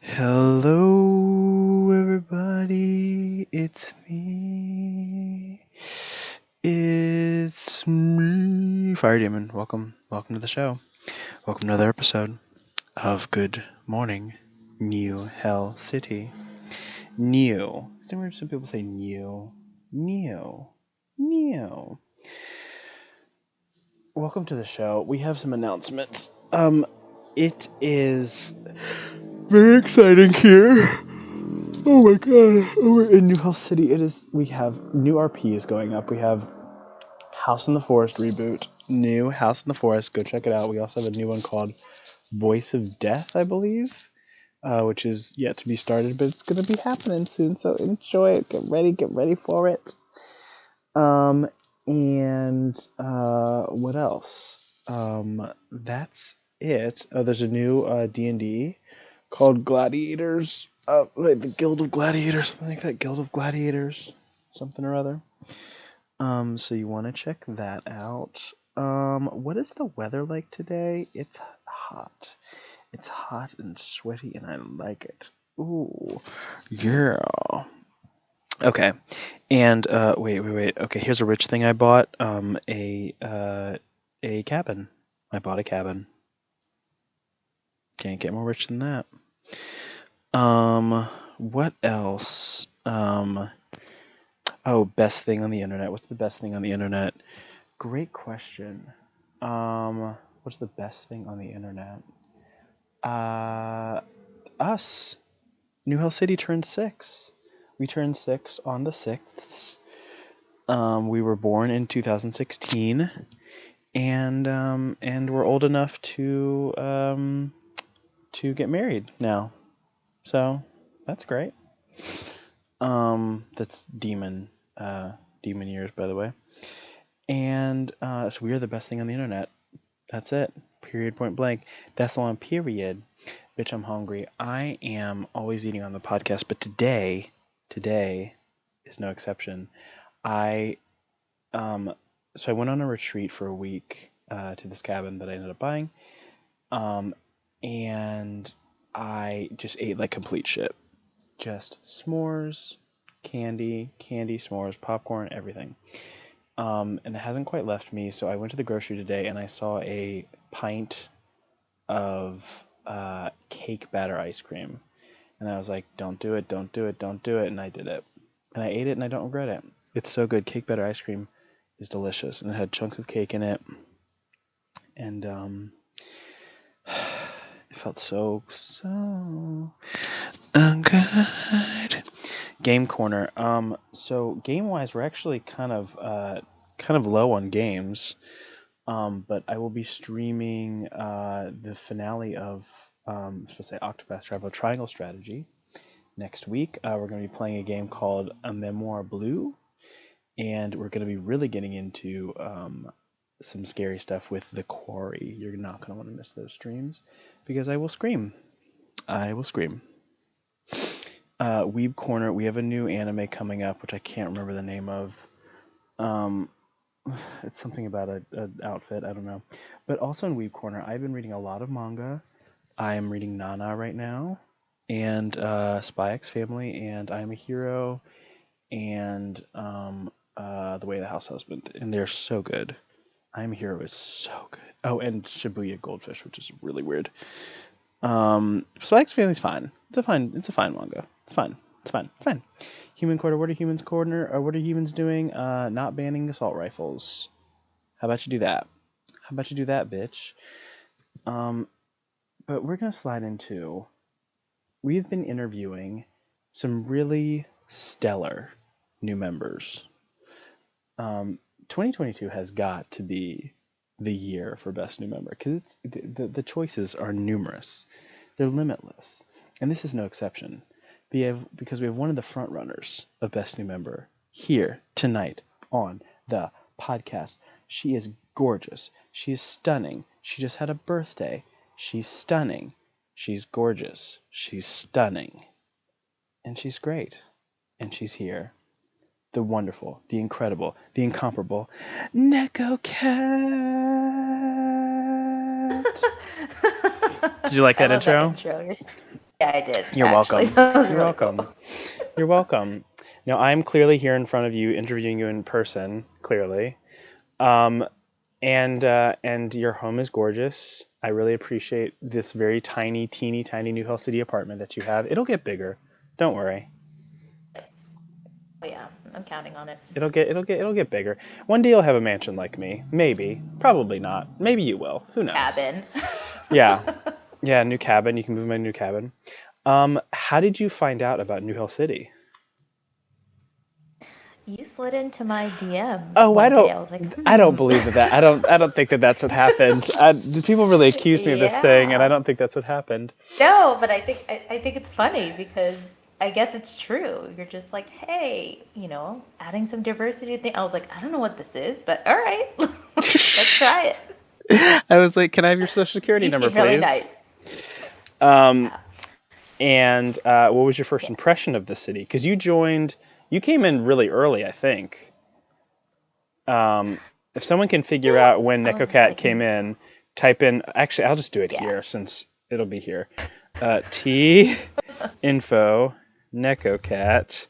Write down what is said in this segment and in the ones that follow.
Hello, everybody. It's me. It's me, Fire Demon. Welcome to the show. Welcome to another episode of Good Morning, New Hell City. New. Some people say new. New. Welcome to the show. We have some announcements. It is very exciting here. Oh my god, we're in New Hell City. We have new RPs going up. We have House in the Forest reboot. New House in the Forest. Go check it out. We also have a new one called Voice of Death, I believe, which is yet to be started, but it's going to be happening soon. So enjoy it. Get ready for it. And what else? That's it. Oh, there's a new D&D called Gladiators. Like the Guild of Gladiators, something like that. Guild of Gladiators, something or other. So you want to check that out. What is the weather like today? It's hot. It's hot and sweaty, and I like it. Ooh, yeah. Okay, and wait. Okay, here's a rich thing I bought. A cabin. I bought a cabin. Can't get more rich than that. What else? Oh, best thing on the internet. What's the best thing on the internet? Great question. What's the best thing on the internet? Us. New Hell City turned 6. We turned 6 on the 6th. We were born in 2016, and we're old enough to get married now. So that's great. That's demon years, by the way. And so we are the best thing on the internet. That's it. Period. Point blank. That's the one. Period. Bitch, I'm hungry. I am always eating on the podcast, but today is no exception. I so I went on a retreat for a week to this cabin that I ended up buying, and I just ate like complete shit. Just s'mores, candy, s'mores, popcorn, everything. And it hasn't quite left me, so I went to the grocery today and I saw a pint of cake batter ice cream. And I was like, don't do it. And I did it. And I ate it and I don't regret it. It's so good. Cake batter ice cream is delicious. And it had chunks of cake in it. And it felt so good. Game corner. So game wise, we're actually kind of low on games. But I will be streaming the finale of I'm supposed to say Octopath Traveler Triangle Strategy next week. We're going to be playing a game called A Memoir Blue, and we're going to be really getting into some scary stuff with the Quarry. You're not going to want to miss those streams because I will scream. Weeb Corner, we have a new anime coming up, which I can't remember the name of. It's something about an outfit, I don't know. But also in Weeb Corner, I've been reading a lot of manga. I am reading Nana right now, and Spy X Family, and I Am a Hero, and The Way of the House Husband, and they're so good. I Am a Hero is so good. Oh, and Shibuya Goldfish, which is really weird. Spy X Family's fine. It's a fine manga. It's fine. Human Corner, what are humans doing? Not banning assault rifles. How about you do that? Bitch? But we're gonna slide into. We've been interviewing some really stellar new members. 2022 has got to be the year for best new member because the choices are numerous. They're limitless, and this is no exception. Because we have one of the front runners of best new member here tonight on the podcast. She is gorgeous. She is stunning. She just had a birthday. She's stunning. She's gorgeous. She's stunning. And she's great. And she's here. The wonderful, the incredible, the incomparable Neko Kat. Did you like that I love intro? that intro. I did You're actually. welcome. That was You're really cool. welcome. You're welcome. Now, I'm clearly here in front of you, interviewing you in person, clearly. Um, and your home is gorgeous. I really appreciate this very tiny, teeny tiny New Hill City apartment that you have. It'll get bigger. Don't worry. Oh yeah, I'm counting on it. It'll get bigger. One day you'll have a mansion like me. Maybe. Probably not. Maybe you will. Who knows? Cabin. Yeah. Yeah, new cabin. You can move my new cabin. How did you find out about New Hill City? You slid into my DMs Oh, I one day. don't. I was like, I don't hmm, believe that. I don't think that that's what happened. People really accuse me of this thing, and I yeah. don't think that's what happened. No, but I think it's funny because I guess it's true. You're just like, hey, adding some diversity thing. I was like, I don't know what this is, but all right, let's try it. I was like, "Can I have your social security You number, seem really please?" nice. Um, Yeah, and what was your first yeah. impression of the city? Because you came in really early, I think. If someone can figure Yeah. out when I was Neko just Kat like, came in, type in. Actually, I'll just do it yeah. here since it'll be here. T info Neko Cat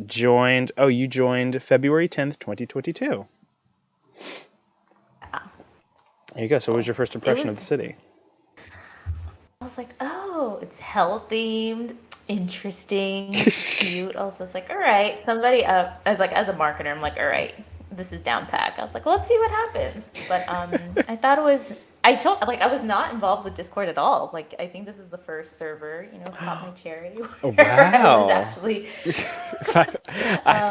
joined. Oh, you joined February 10th, 2022. There you go. So, what was your first It impression of the was city? I was like, oh, it's hell themed, interesting, cute. I was just like, all right, somebody as a marketer, I'm like, all right, this is down pack. I was like, well, let's see what happens. But I thought it was I was not involved with Discord at all. Like I think this is the first server, pop my cherry where I was Wow. actually I,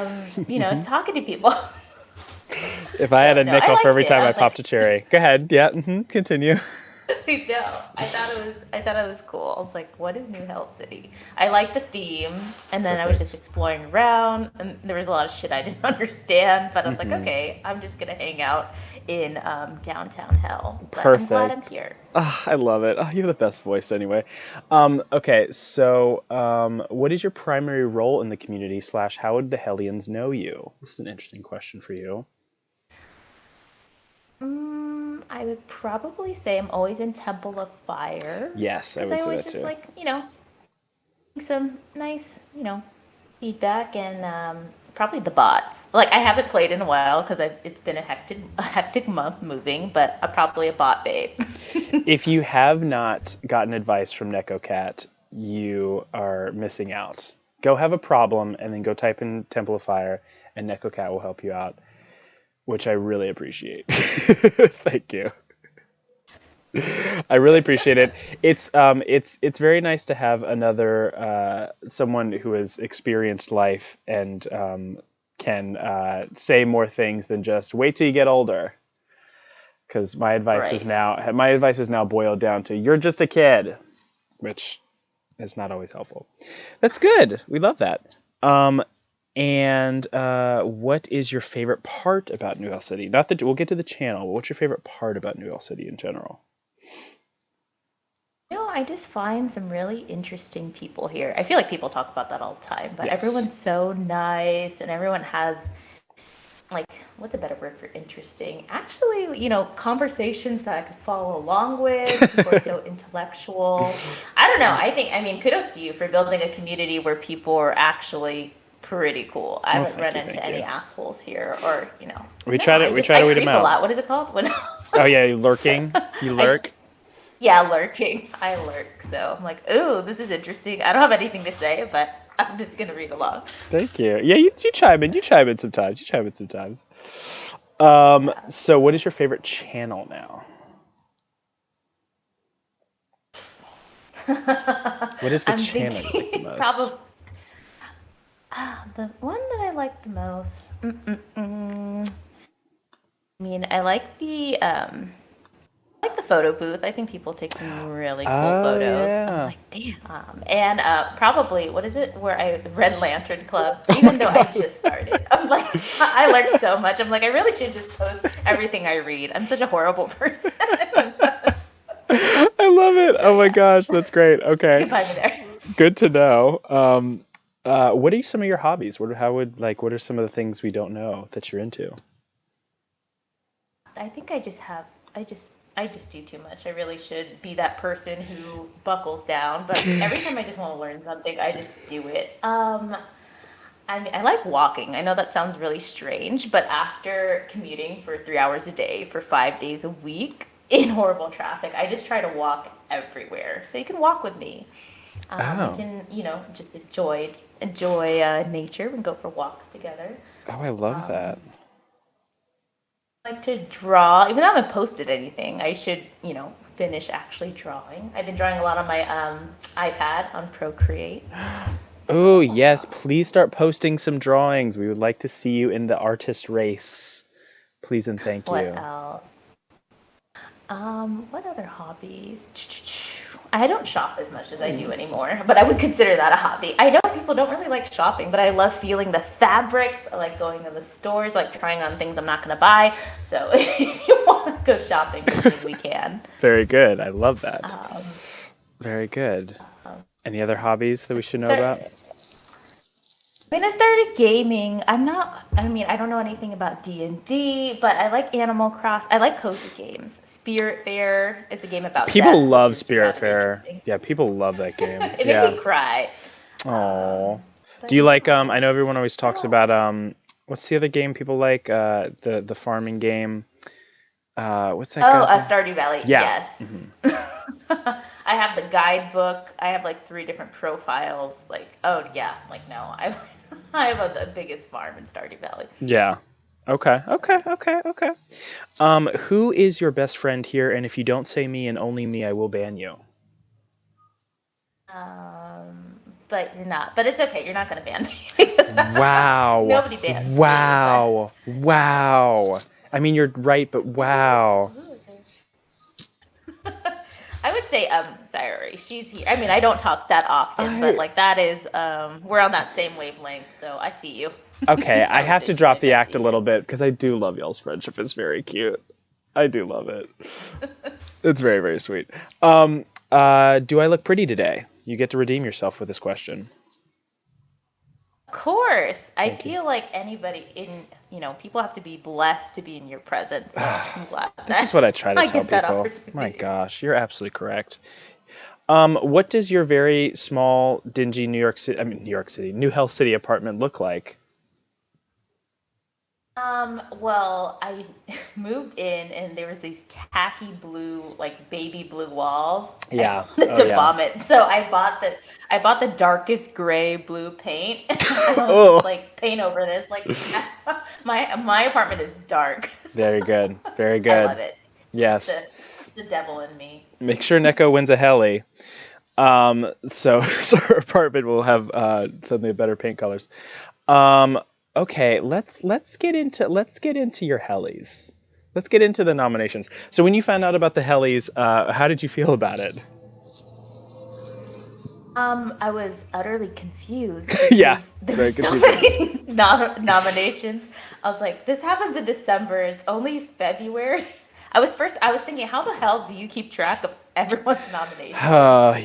talking to people. if I had So a no, I nickel for liked every it. time I I was like, popped a cherry. Go ahead. Yeah. Continue. no, I thought it was cool. I was like, what is New Hell City? I like the theme, and then I was just Perfect. exploring around, and there was a lot of shit I didn't understand, but I was like, Hmm. okay, I'm just gonna hang out in downtown Hell. But I'm glad I'm Perfect. here. Ah, I love it. Oh, you have the best voice anyway. Okay, so what is your primary role in the community slash how would the Hellions know you? This is an interesting question for you. I would probably say I'm always in Temple of Fire Yes, I because would I say always that just too. like some nice feedback and probably the bots. Like I haven't played in a while because it's been a hectic month moving, but probably a bot babe. If you have not gotten advice from Neko Cat, you are missing out. Go have a problem and then go type in Temple of Fire, and Neko Cat will help you out, which I really appreciate. Thank you. I really appreciate it. It's very nice to have another someone who has experienced life and can say more things than just wait till you get older. Because Right. my advice is now boiled down to you're just a kid, which is not always helpful. That's good. We love that. And what is your favorite part about New York City? Not that we'll get to the channel, but what's your favorite part about New York City in general? I just find some really interesting people here. I feel like people talk about that all the time, but Yes. everyone's so nice and everyone has like what's a better word for interesting? Actually, conversations that I could follow along with. People are so intellectual. I don't know. I mean, kudos to you for building a community where people are actually pretty cool. I Well, haven't thank run you, into thank any you. assholes here or, We no, try to I we just try I to weed them creep a out. lot. What is it called? When Oh yeah, you lurking. You I lurk. yeah, lurking. I lurk. So I'm like, ooh, this is interesting. I don't have anything to say, but I'm just gonna read along. Thank you. Yeah, you chime in. You chime in sometimes. You chime in sometimes. Yeah. So what is your favorite channel now? What is the I'm channel you like the thinking most? probably the one that I like the most. I mean, I like the photo booth. I think people take some really cool Oh photos. I'm yeah. like, damn. And probably what is it? Where I Red Lantern Club. Oh my Even though I god. just started, I'm like, I learned so much. I'm like, I really should just post everything I read. I'm such a horrible person. I love it. So Oh my yeah, gosh, that's great. you Okay, can find me there. good to know. What are some of your hobbies? What are some of the things we don't know that you're into? I think I just have. I just do too much. I really should be that person who buckles down, but every time I just want to learn something, I just do it. I mean, I like walking. I know that sounds really strange, but after commuting for 3 hours a day for 5 days a week in horrible traffic, I just try to walk everywhere. So you can walk with me. We Oh. can, just enjoy nature and go for walks together. Oh, I love Um, that. I like to draw, even though I haven't posted anything. I should, finish actually drawing. I've been drawing a lot on my iPad on Procreate. Oh, yes, please start posting some drawings. We would like to see you in the artist race. Please and thank What you. else? What other hobbies? I don't shop as much as I do anymore, but I would consider that a hobby. I know people don't really like shopping, but I love feeling the fabrics. I like going to the stores, like trying on things I'm not going to buy. So if you want to go shopping with me, we can. Very good. I love that. Um, Very good. Any other hobbies that we should know start, about? I started gaming. I don't know anything about D&D, but I like Animal Cross. I like cozy games. Spiritfarer, it's a game about People death, which love is rather Spiritfarer. interesting. Yeah, people love that game. It made Yeah. me cry. Oh. But Do you like yeah, I know everyone always I talks don't. about what's the other game people like? The farming game. What's that Oh, goddamn? Stardew Valley. Yeah. Yes. I have the guidebook. I have like three different profiles. Like, oh yeah, like no, I I have the biggest farm in Stardew Valley. Yeah. Okay. Okay. Okay. Okay. Who is your best friend here? And if you don't say me and only me, I will ban you. But you're not. But it's okay. You're not gonna ban me because Wow. nobody bans me. But Wow. Wow. I mean, you're right, but wow. who is it? I would say Sayuri. She's here. I mean, I don't talk that often, but I like that is we're on that same wavelength. So I see you. Okay, I I would have say to she's my drop the act a bestie. little bit because I do love y'all's friendship. It's very cute. I do love it. It's very, very sweet. Do I look pretty today? You get to redeem yourself with this question. Of course. I Thank you. feel like anybody people have to be blessed to be in your presence. So I'm glad This is that what I try to I tell get that people. My opportunity. gosh, you're absolutely correct. What does your very small, dingy New York City, New Hell City apartment look like? Well, I moved in and there was these tacky blue, like baby blue walls. I Yeah. wanted Oh to yeah. vomit. So I bought the darkest gray blue paint. I was Oh, just like paint over this. Like my apartment is dark. very good. Very I good. love it. Keeps Yes. the devil in me. Make sure Neko wins a heli. So our apartment will have suddenly better paint colors. Um, okay, let's get into your helis. Let's get into the nominations. So when you found out about the helis, how did you feel about it? I was utterly confused Yeah, because it's there were very so confusing. many nominations. I was like, this happens in December. It's only February. I was thinking, how the hell do you keep track of everyone's nominations?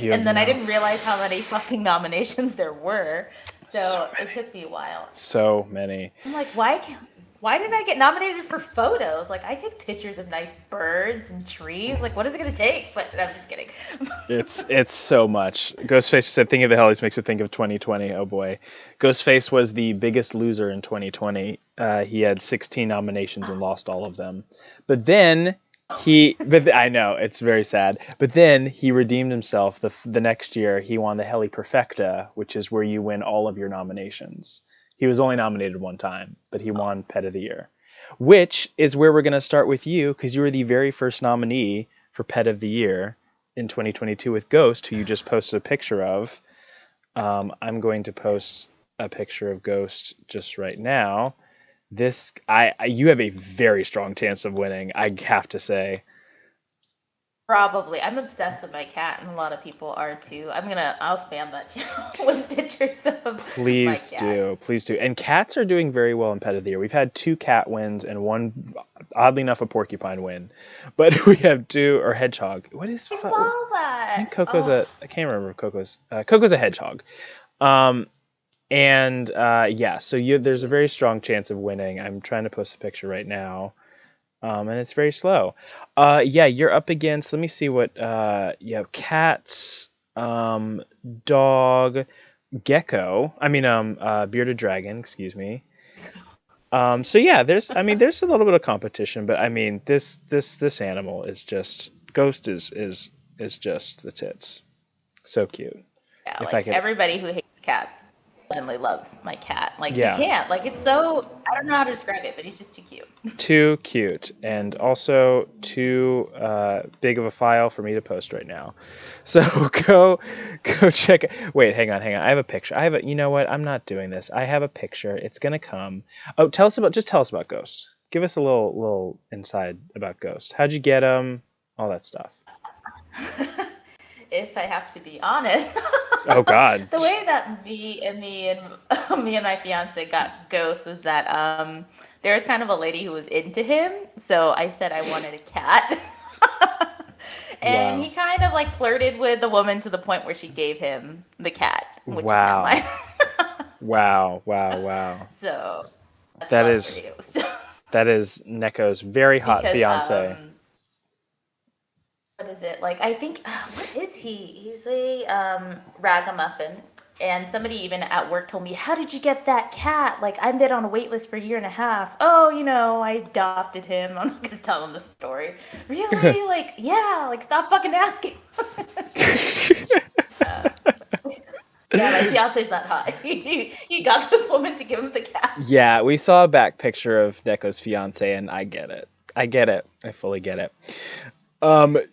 You have And then I no didn't realize how many fucking nominations there were. so So it many, took me a while. so many. I'm like, why did I get nominated for photos? Like, I take pictures of nice birds and trees. Like, what is it gonna take? But I'm just kidding. It's so much. Ghostface said, "Thinking of the helis makes it think of 2020." Oh boy, Ghostface was the biggest loser in 2020. He had 16 nominations and lost all of them. But then I know it's very sad. But then he redeemed himself. The next year, he won the Heli Perfecta, which is where you win all of your nominations. He was only nominated one time, but he won Pet of the Year, which is where we're going to start with you because you were the very first nominee for Pet of the Year in 2022 with Ghost, who you just posted a picture of. I'm going to post a picture of Ghost just right now. You have a very strong chance of winning. I have to say. Probably. I'm obsessed with my cat, and a lot of people are too. I'll spam that channel with pictures of my Please cat. do, please do. And cats are doing very well in Pet of the Year. We've had two cat wins and one, oddly enough, a porcupine win, but we have two or hedgehog. What is? I I saw think that. Coco's Oh, a. I can't remember if Coco's a hedgehog. Um, and yeah, so there's a very strong chance of winning. I'm trying to post a picture right now. And it's very slow. Yeah, you're up against. Let me see what. You have cats, dog, gecko. I mean, bearded dragon. Excuse me. So yeah, there's a little bit of competition, but I mean, this animal is just Ghost is just the tits. So cute. Yeah, If I like could, everybody who hates cats suddenly loves my cat. Like you yeah. can't. Like it's so I don't know how to describe it, but he's just too cute. Too cute and also too big of a file for me to post right now. So go check. Wait, hang on. I have a picture. I have a. You know what? I'm not doing this. I have a picture. It's gonna come. Oh, tell us about Ghost. Give us a little inside about Ghost. How'd you get him? All that stuff. If I have to be honest, Oh God. the way that me and me and my fiance got Ghost was that there was kind of a lady who was into him, so I said I wanted a cat. And he Wow. kind of like flirted with the woman to the point where she gave him the cat, which is now mine. Wow. Wow. So that's That love for is you. that is Neko's very hot Because fiance. what is it? Like I think what is he? He's a ragamuffin. And somebody even at work told me, "How did you get that cat? Like I've been on a wait list for a year and a half." Oh, I adopted him. I'm not gonna tell them the story. Really? Like, yeah. Like, stop fucking asking. Yeah, my fiance's that hot. He got this woman to give him the cat. Yeah, we saw a back picture of Neko's fiance, and I get it. I get it. I fully get it.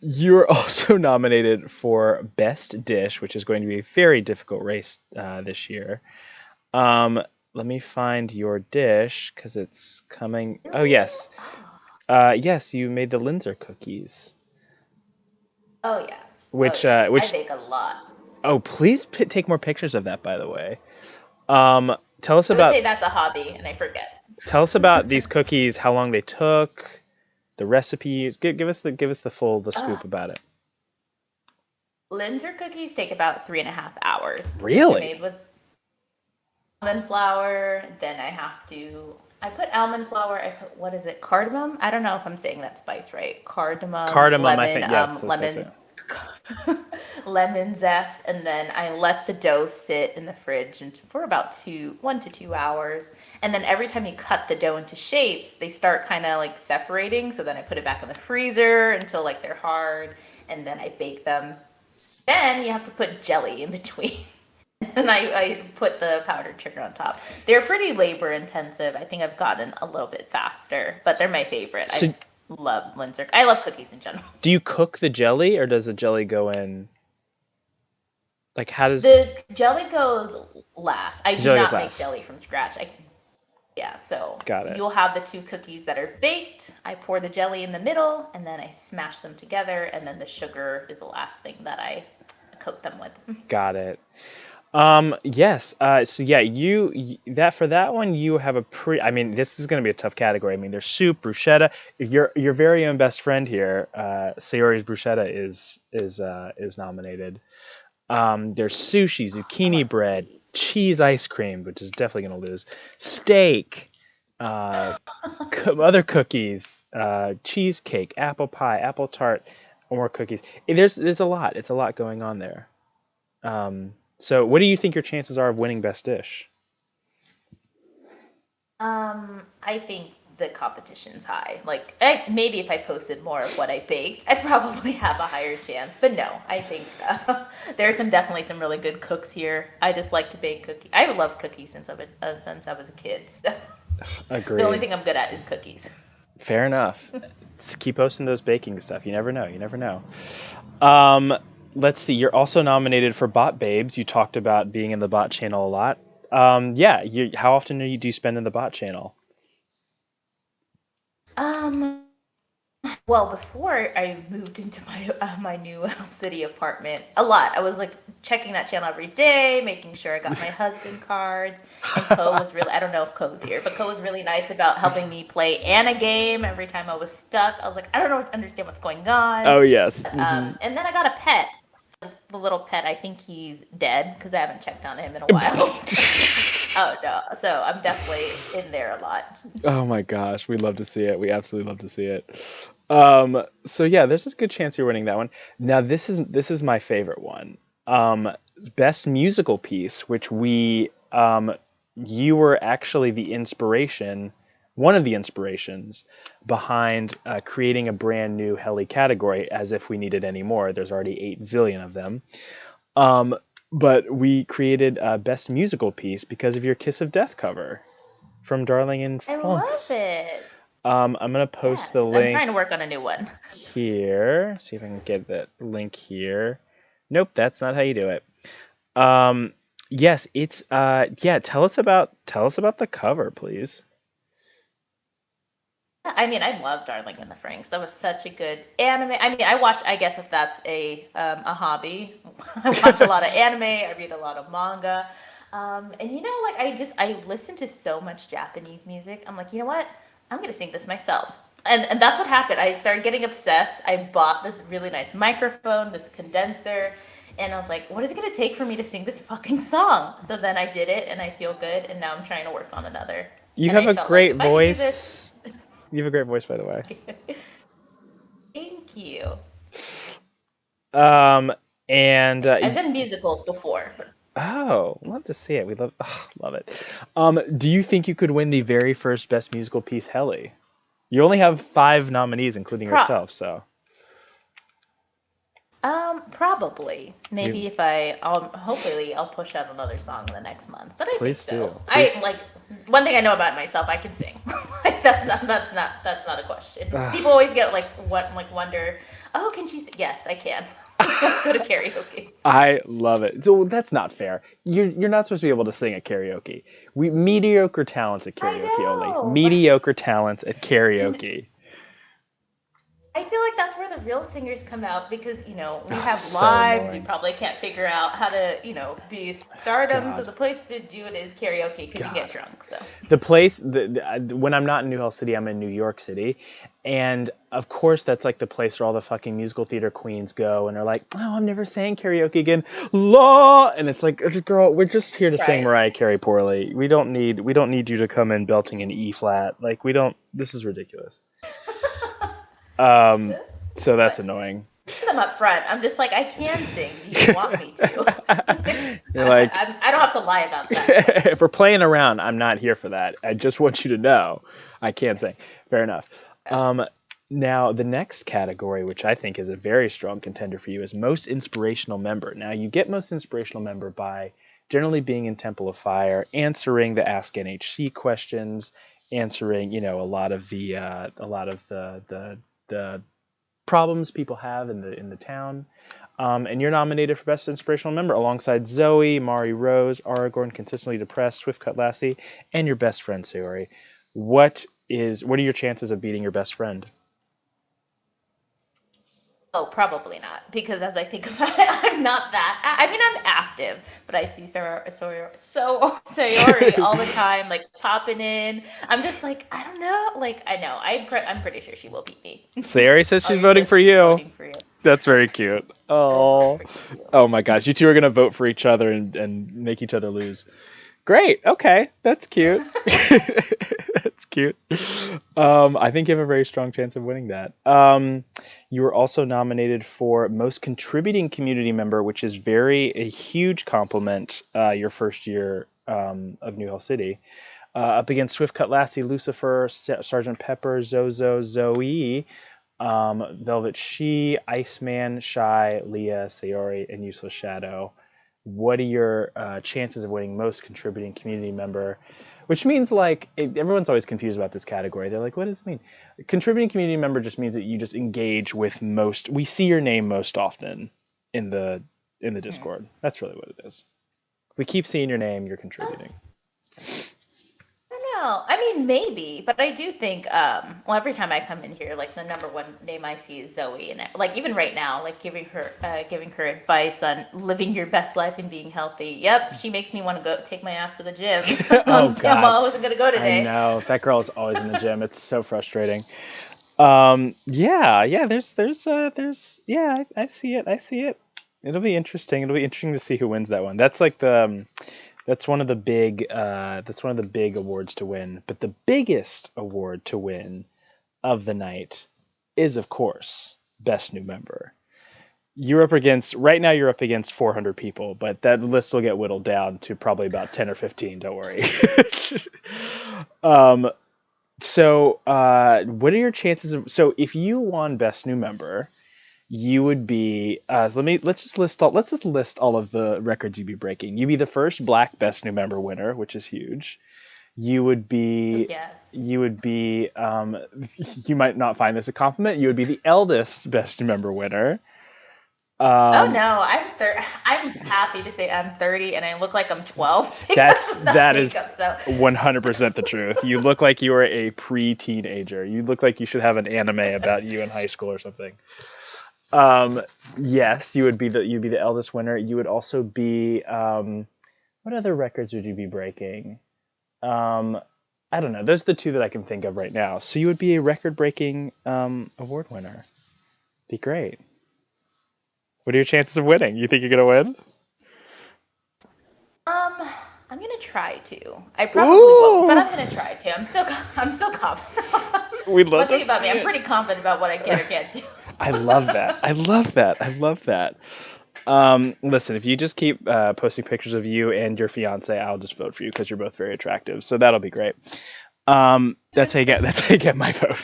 You're also nominated for Best Dish, which is going to be a very difficult race this year. Um, Let me find your dish because it's coming. Oh Really? yes, yes, you made the Linzer cookies, Oh yes. Oh which yes. I which. bake a lot. Oh, please take more pictures of that. By the way, tell us I would about say that's a hobby, and I forget. these cookies. How long they took, the recipes. Give us the Uh, scoop about it. Linzer cookies take about 3.5 hours because they're Really? made with almond flour. Then I put almond flour. I put, what is it? Cardamom. I don't know if I'm saying that spice right. Cardamom, Cardamom, I lemon, think. Yeah, it's supposed to. lemon zest, and then I let the dough sit in the fridge for about 1 to 2 hours. And then every time you cut the dough into shapes, they start kind of like separating. So then I put it back in the freezer until like they're hard, and then I bake them. Then you have to put jelly in between. And I put the powdered sugar on top. They're pretty labor intensive. I think I've gotten a little bit faster, but they're my favorite. I So, love Linzer. I love cookies in general. do you cook the jelly, or does the jelly go in? Like, how does The jelly goes last. I the do jelly goes not make last? jelly from scratch. Yeah, so Got it. you'll have the two cookies that are baked. I pour the jelly in the middle, and then I smash them together, and then the sugar is the last thing that I coat them with. Got it. Yes. So yeah, that for that one you have a pretty. I mean, this is going to be a tough category. I mean, there's soup, bruschetta. Your very own best friend here, Sayori's bruschetta is nominated. There's sushi, I zucchini love bread, sushi. cheese ice cream, which is definitely going to lose. Steak, uh, other cookies, cheesecake, apple pie, apple tart, more cookies. There's a lot. It's a lot going on there. So, what do you think your chances are of winning Best Dish? I think the competition's high. Like, maybe if I posted more of what I baked, I'd probably have a higher chance. But no, I think there's definitely some really good cooks here. I just like to bake cookies. I love cookies since I was a kid. So the only Agreed. thing I'm good at is cookies. Fair enough. Keep posting those baking stuff. You never know. You never know. Um, let's see. You're also nominated for Bot Babes. You talked about being in the bot channel a lot. Yeah. How often do you spend in the bot channel? Um, Well, before I moved into my new city apartment, a lot. I was like checking that channel every day, making sure I got my husband cards. And Ko was really, I don't know if Ko's here, but Ko was really nice about helping me play Anna game every time I was stuck. I was like, I don't know, understand what's going on. Oh yes. And then I got a pet. the little pet, I think he's dead because I haven't checked on him in a while. Oh no. So I'm definitely in there a lot. Oh my gosh, we love to see it. We absolutely love to see it. So yeah, there's a good chance you're winning that one. Now this is my favorite one. Um, Best musical piece, which you were actually the inspiration, one of the inspirations behind creating a brand new Helly category. As if we needed any more. There's already 8 zillion of them. Um, but we created Best musical piece because of your Kiss of Death cover from Darling in I love France. it. I'm gonna post the Yes. I'm trying to link work on a new one. here. See if I can get that link here. Nope, that's not how you do it. Um, yes, it's yeah. Tell us about the cover, please. I mean, I love Darling in the Franxx. That was such a good anime. I mean, I watch. I guess if that's a hobby, I watch a lot of anime. I read a lot of manga, and like I listen to so much Japanese music. I'm like, you know what? I'm gonna sing this myself, and that's what happened. I started getting obsessed. I bought this really nice microphone, this condenser, and I was like, what is it gonna take for me to sing this fucking song? So then I did it, and I feel good. And now I'm trying to work on another. You And have I a felt like great if I could do this. voice. You have a great voice, by the way. Thank you. Um, and I've done musicals before, but oh, love to see it. We love it. Do you think you could win the very first Best Musical Piece Helly? You only have 5 nominees, including pro yourself. So probably. you Maybe hopefully I'll push out another song in the next month. But I think please do. so. I Please. like one thing I know about myself, I can sing. Like that's not a question. Ugh. People always get like wonder, oh, can she sing? Yes, I can. Let's go to karaoke. I love it. So that's not fair. You're not supposed to be able to sing at karaoke. We mediocre talents at I karaoke only. know. Mediocre talents at karaoke. I feel like that's where the real singers come out because, we Oh, have so lives. You annoying. probably can't figure out how to, the stardom. So God. the place to do it is karaoke because you can get God. drunk. So, The place when I'm not in New Hell City, I'm in New York City, and of course that's like the place where all the fucking musical theater queens go and are like, oh, I'm never saying karaoke again, law, and it's like, girl, we're just here to sing right. Mariah Carey poorly. We don't need you to come in belting an E flat. Like we don't. This is ridiculous. Um, so that's But annoying. because I'm up front, I'm just like, I can sing. Do you want me to? You're like, I don't have to lie about that. But if we're playing around, I'm not here for that. I just want you to know I can't sing. Fair enough. Um, Now, the next category, which I think is a very strong contender for you, is most inspirational member. Now, you get most inspirational member by generally being in Temple of Fire, answering the Ask NHC questions, answering a lot of the problems people have in the town. And you're nominated for Best Inspirational Member alongside Zoe, Mari Rose, Aragorn, Consistently Depressed, Swiftcut Lassie, and your best friend Sayori. What are your chances of beating your best friend? oh, probably not. Because as I think about it, I'm not that. I mean, I'm active, but I see Sayori all the time, like popping in. I'm just like, I don't know. Like, I know. I'm pretty sure she will beat me. Sayori says Oh, she's your voting for sister's you. voting for you. That's very cute. I will vote Oh, for you. oh my gosh, you two are gonna vote for each other and make each other lose. Great. Okay, that's cute. That's cute. I think you have a very strong chance of winning that. You were also nominated for most contributing community member, which is a huge compliment. Your first year of New Hell City, up against Swiftcut Lassie, Lucifer, Sergeant Pepper, Zozo, Zoe, Velvet She, Iceman, Shy, Leah, Sayori, and Useless Shadow. What are your chances of winning most contributing community member? Which means everyone's always confused about this category. They're like, what does it mean? Contributing community member just means that you just engage with most. We see your name most often in the Discord. That's really what it is. If we keep seeing your name, you're contributing. No, I mean maybe, but I do think well every time I come in here like the number one name I see is Zoe and like even right now like giving her advice on living your best life and being healthy. Yep, she makes me want to go take my ass to the gym. Oh Damn well God, I wasn't going to go I today. know that girl is always in the gym. It's so frustrating. Yeah, yeah. There's, yeah. I see it. I see it. It'll be interesting. It'll be interesting to see who wins that one. That's like the that's one of the big that's one of the big awards to win. But the biggest award to win of the night is, of course, best new member. You're up against right now. You're up against 400 people, but that list will get whittled down to probably about 10 or 15. Don't worry. What are your chances of? So, if you won best new member, you would be. Let's just list all of the records you'd be breaking. You'd be the first Black best new member winner, which is huge. You would be. Yes. You would be. You might not find this a compliment. You would be the eldest best new member winner. Oh no, I'm happy to say I'm 30 and I look like I'm 12 because of that That is makeup. So 100% the truth. You look like you are a pre-teenager. You look like you should have an anime about you in high school or something. Yes, you'd be the eldest winner. You would also be what other records would you be breaking? Um, I don't know. Those are the two that I can think of right now. So you would be a record-breaking award winner. Be great. What are your chances of winning? You think you're gonna win? um, I'm gonna try to. I probably won't, but Ooh, I'm gonna try to. I'm still confident. we'd love One to thing about see me, I'm it. pretty confident about what I can or can't do. I love that. I love that. I love that. Listen, if you just keep posting pictures of you and your fiance, I'll just vote for you because you're both very attractive. So that'll be great. That's how you get. That's how you get my vote.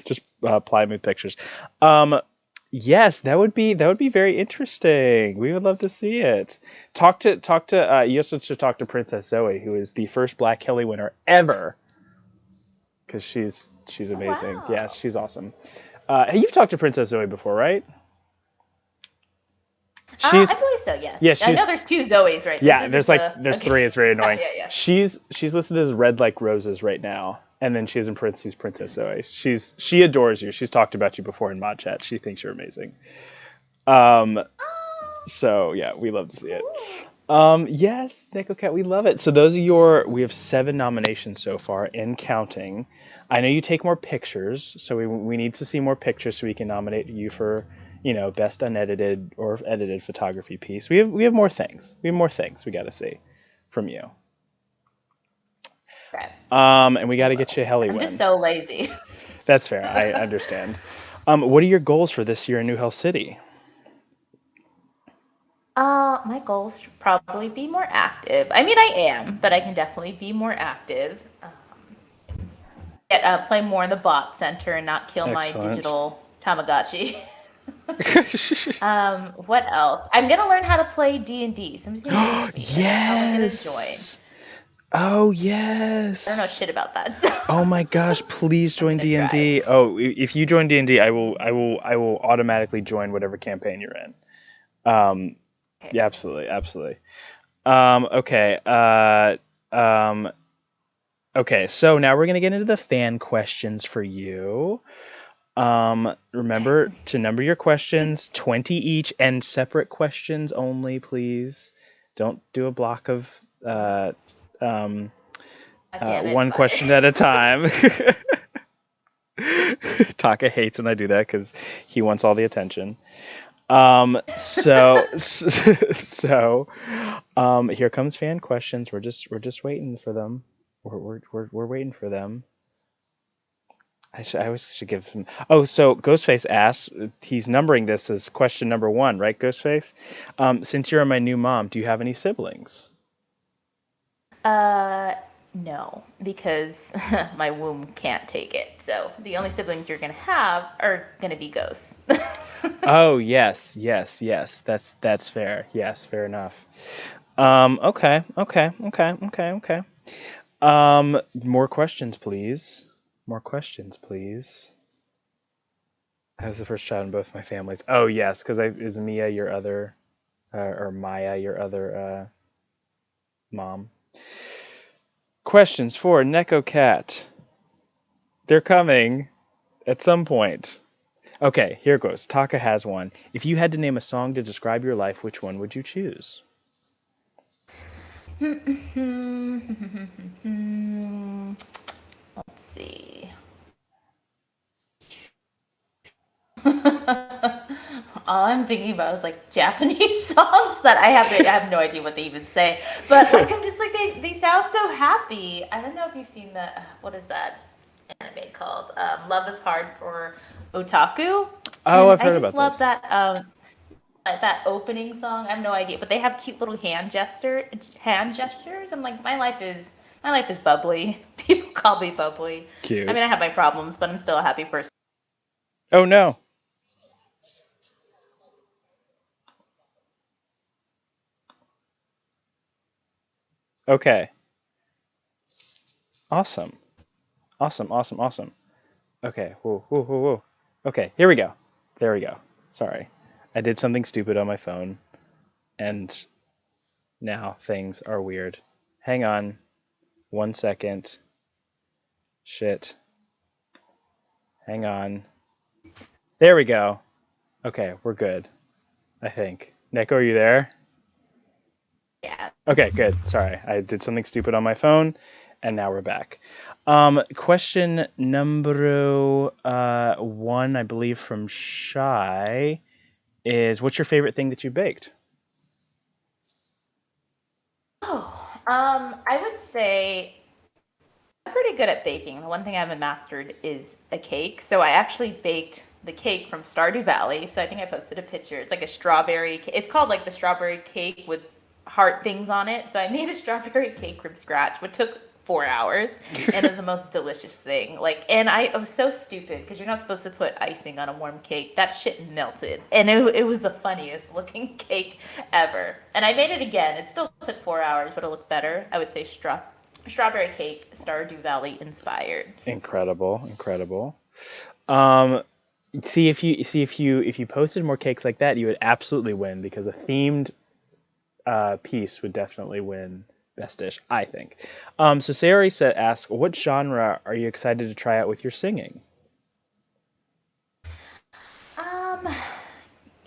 Just apply me pictures. Um, yes, that would be very interesting. We would love to see it. Talk to. You also should talk to Princess Zoe, who is the first Black Kelly winner ever, because she's Oh, amazing. Yeah, wow. she's awesome. Hey, you've talked to Princess Zoe before, right? I She's believe so. Yes, yeah, I know she's there's two Zoes, right? This yeah. isn't There's okay. three. It's very Yeah, annoying. yeah, yeah. She's listed as red like roses right now, and then she's in parentheses Princess Zoe. She adores you. She's talked about you before in mod chat. She thinks you're amazing. So yeah, we love to see it. Cool. Yes, Neko Kat, we love it. So those are your. We have 7 nominations so far, and counting. I know you take more pictures, so we need to see more pictures so we can nominate you for best unedited or edited photography piece. We have more things. We have more things we got to see from you. Okay, And we got I to get will. you a heli I'm just win. so lazy. That's fair. I understand. What are your goals for this year in New Hell City? My goals should probably be more active. I mean, I am, but I can definitely be more active. Play more in the bot center and not kill my Excellent. digital Tamagotchi. What else? I'm gonna learn how to play D&D. Somebody's gonna teach me, and I'm probably gonna join. Yes. Oh I don't know yes. shit about that, so Oh my gosh, please I'm join gonna try. D&D. Oh, if you join D&D, I will automatically join whatever campaign you're in. Okay. Yeah, absolutely, absolutely. Okay. Um okay, so now we're going to get into the fan questions for you. Remember to number your questions 20 each and separate questions only, please. Don't do a block of um God damn it! one Fine. question at a time. Taka hates when I do that because he wants all the attention. Here comes fan questions. We're just waiting for them. We're waiting for them. I always should give him. Oh, so Ghostface asks. He's numbering this as question number one, right, Ghostface? Since you're my new mom, do you have any siblings? Uh, no, because my womb can't take it. So the only siblings you're gonna have are gonna be ghosts. Oh yes, yes, yes. That's fair. Yes, fair enough. Okay, okay, okay, okay, okay. More questions, please. More questions, please. I was the first child in both my families. Oh yes, because is Mia your other, or Maya your other mom? Questions for Neko Cat. They're coming at some point. Okay, here goes. Taka has one. If you had to name a song to describe your life, which one would you choose? Let's see. all I'm thinking about is like Japanese songs that I have no idea what they even say. But like I'm just like they sound so happy. I don't know if you've seen the what is that anime called? Love is Hard for Otaku. Oh, And I've I heard just about love this. that opening song. I have no idea, but they have cute little hand gestures. I'm like, my life is bubbly. People call me bubbly. I Cute. mean, I have my problems, but I'm still a happy person. Oh no. Okay. Awesome. Awesome. Awesome. Awesome. Okay. Whoa. Whoa. Whoa. Whoa. Okay. Here we go. There we go. Sorry, I did something stupid on my phone, and now things are weird. Hang on. 1 second. Shit. Hang on. There we go. Okay, we're good. I think. Neko, are you there? Yeah. Okay, good. Sorry, I did something stupid on my phone, and now we're back. Question number one, I believe, from Shy is, what's your favorite thing that you baked? Oh, I would say I'm pretty good at baking. The one thing I haven't mastered is a cake. So I actually baked the cake from Stardew Valley. So I think I posted a picture. It's like a it's called like the strawberry cake with heart things on it. So I made a strawberry cake from scratch, which took 4 hours, and it was the most delicious thing. Like, and I was so stupid because you're not supposed to put icing on a warm cake. That shit melted, and it was the funniest looking cake ever. And I made it again. It still took 4 hours, but it looked better. I would say strawberry cake, Stardew Valley inspired. Incredible, incredible. Um, see if you posted more cakes like that, you would absolutely win because a themed piece would definitely win best dish, I think. So Sayori said, "Ask what genre are you excited to try out with your singing?" Um,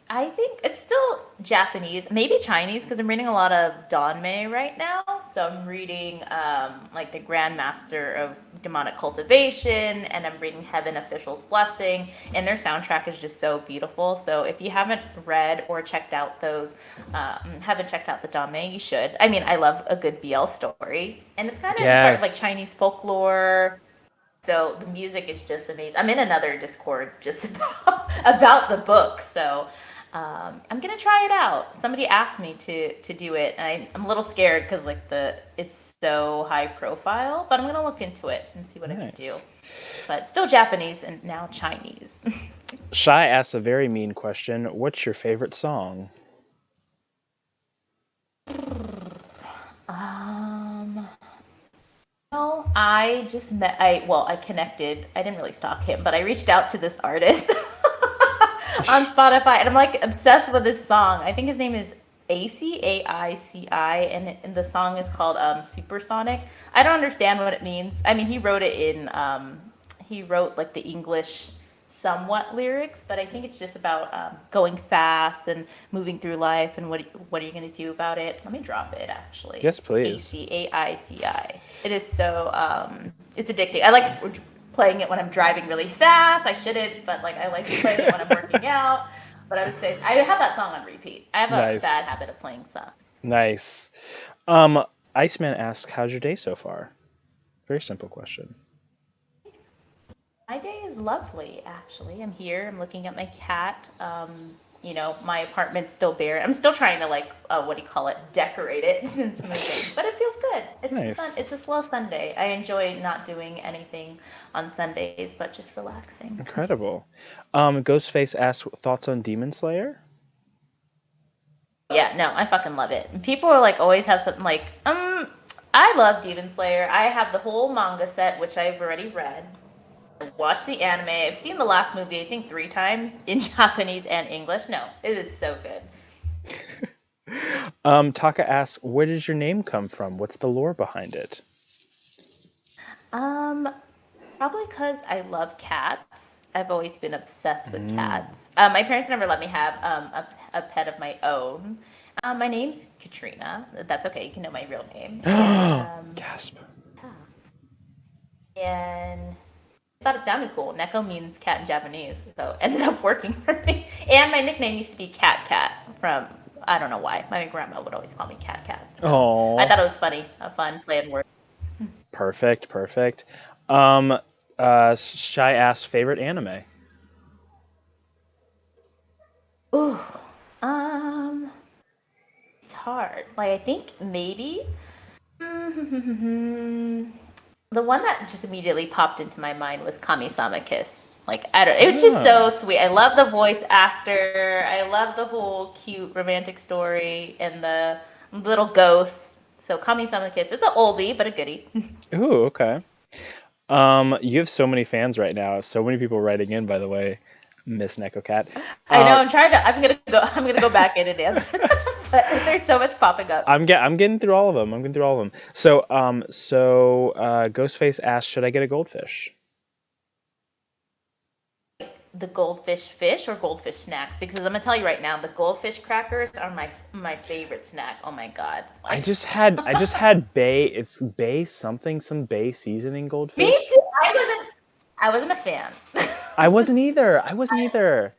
I think it's still Japanese, maybe Chinese, because I'm reading a lot of Danmei right now. So I'm reading like the Grandmaster of Demonic Cultivation, and I'm reading Heaven Official's Blessing, and their soundtrack is just so beautiful. So if you haven't read or checked out haven't checked out the Danmei, you should. I mean, I love a good BL story, and it's kind of inspired like Yes, Chinese folklore. So the music is just amazing. I'm in another Discord just about the book, so I'm gonna try it out. Somebody asked me to do it, and I'm a little scared because like it's so high profile, but I'm gonna look into it and see what I can do. nice. But still Japanese and now Chinese. Shy asks a very mean question. What's your favorite song? um, no, I just met. I connected. I didn't really stalk him, but I reached out to this artist on Spotify, and I'm like obsessed with this song. I think his name is Aici, and the song is called Supersonic. I don't understand what it means. I mean, he wrote like the English somewhat lyrics, but I think it's just about going fast and moving through life, and what are you going to do about it? Let me drop it actually. Yes, please. Aici. It is so it's addicting. I like playing it when I'm driving really fast. I shouldn't, but like I like playing it when I'm working out. But I would say I have that song on repeat. I have a bad Nice, habit of playing songs. nice. Um, Iceman asks, "How's your day so far?" Very simple question. My day is lovely, actually. I'm here. I'm looking at my cat. My apartment's still bare. I'm still trying to like, what do you call it? Decorate it since moving, but it feels good. Nice, It's a slow Sunday. I enjoy not doing anything on Sundays, but just relaxing. incredible. Ghostface asks, thoughts on Demon Slayer? Yeah, no, I fucking love it. People are like always have something like, I love Demon Slayer. I have the whole manga set, which I've already read. Watched the anime. I've seen the last movie, I think 3 times in Japanese and English. No, it is so good. Taka asks, where does your name come from? What's the lore behind it? Um, Probably because I love cats. I've always been obsessed with Mm. cats. My parents never let me have a pet of my own. My name's Katrina. That's okay. You can know my real name. Gasp. And thought it sounded cool. Neko means cat in Japanese, so it ended up working for me. And my nickname used to be Cat Cat from, I don't know why. My grandma would always call me Cat Cat. So I Oh, thought it was funny, a fun play on words. perfect, perfect. Um, Shy ass favorite anime. Ooh, um, it's hard. Like I think maybe the one that just immediately popped into my mind was Kami-sama Kiss. Like I don't, it was just so Ah, sweet. I love the voice actor. I love the whole cute romantic story and the little ghosts. So Kami-sama Kiss. It's an oldie but a goodie. ooh, okay. You have so many fans right now. So many people writing in, by the way, Miss Neko Cat. I know. Uh, I'm trying to. I'm gonna go. I'm gonna go back in and answer them. But there's so much popping up. I'm getting through all of them. I'm getting through all of them. Ghostface asked, should I get a goldfish? The goldfish fish or goldfish snacks, because I'm gonna tell you right now, the goldfish crackers are my favorite snack. Oh my god! Like I just had bay. It's bay something, some bay seasoning me goldfish. too. I wasn't a fan. I wasn't either. I wasn't either.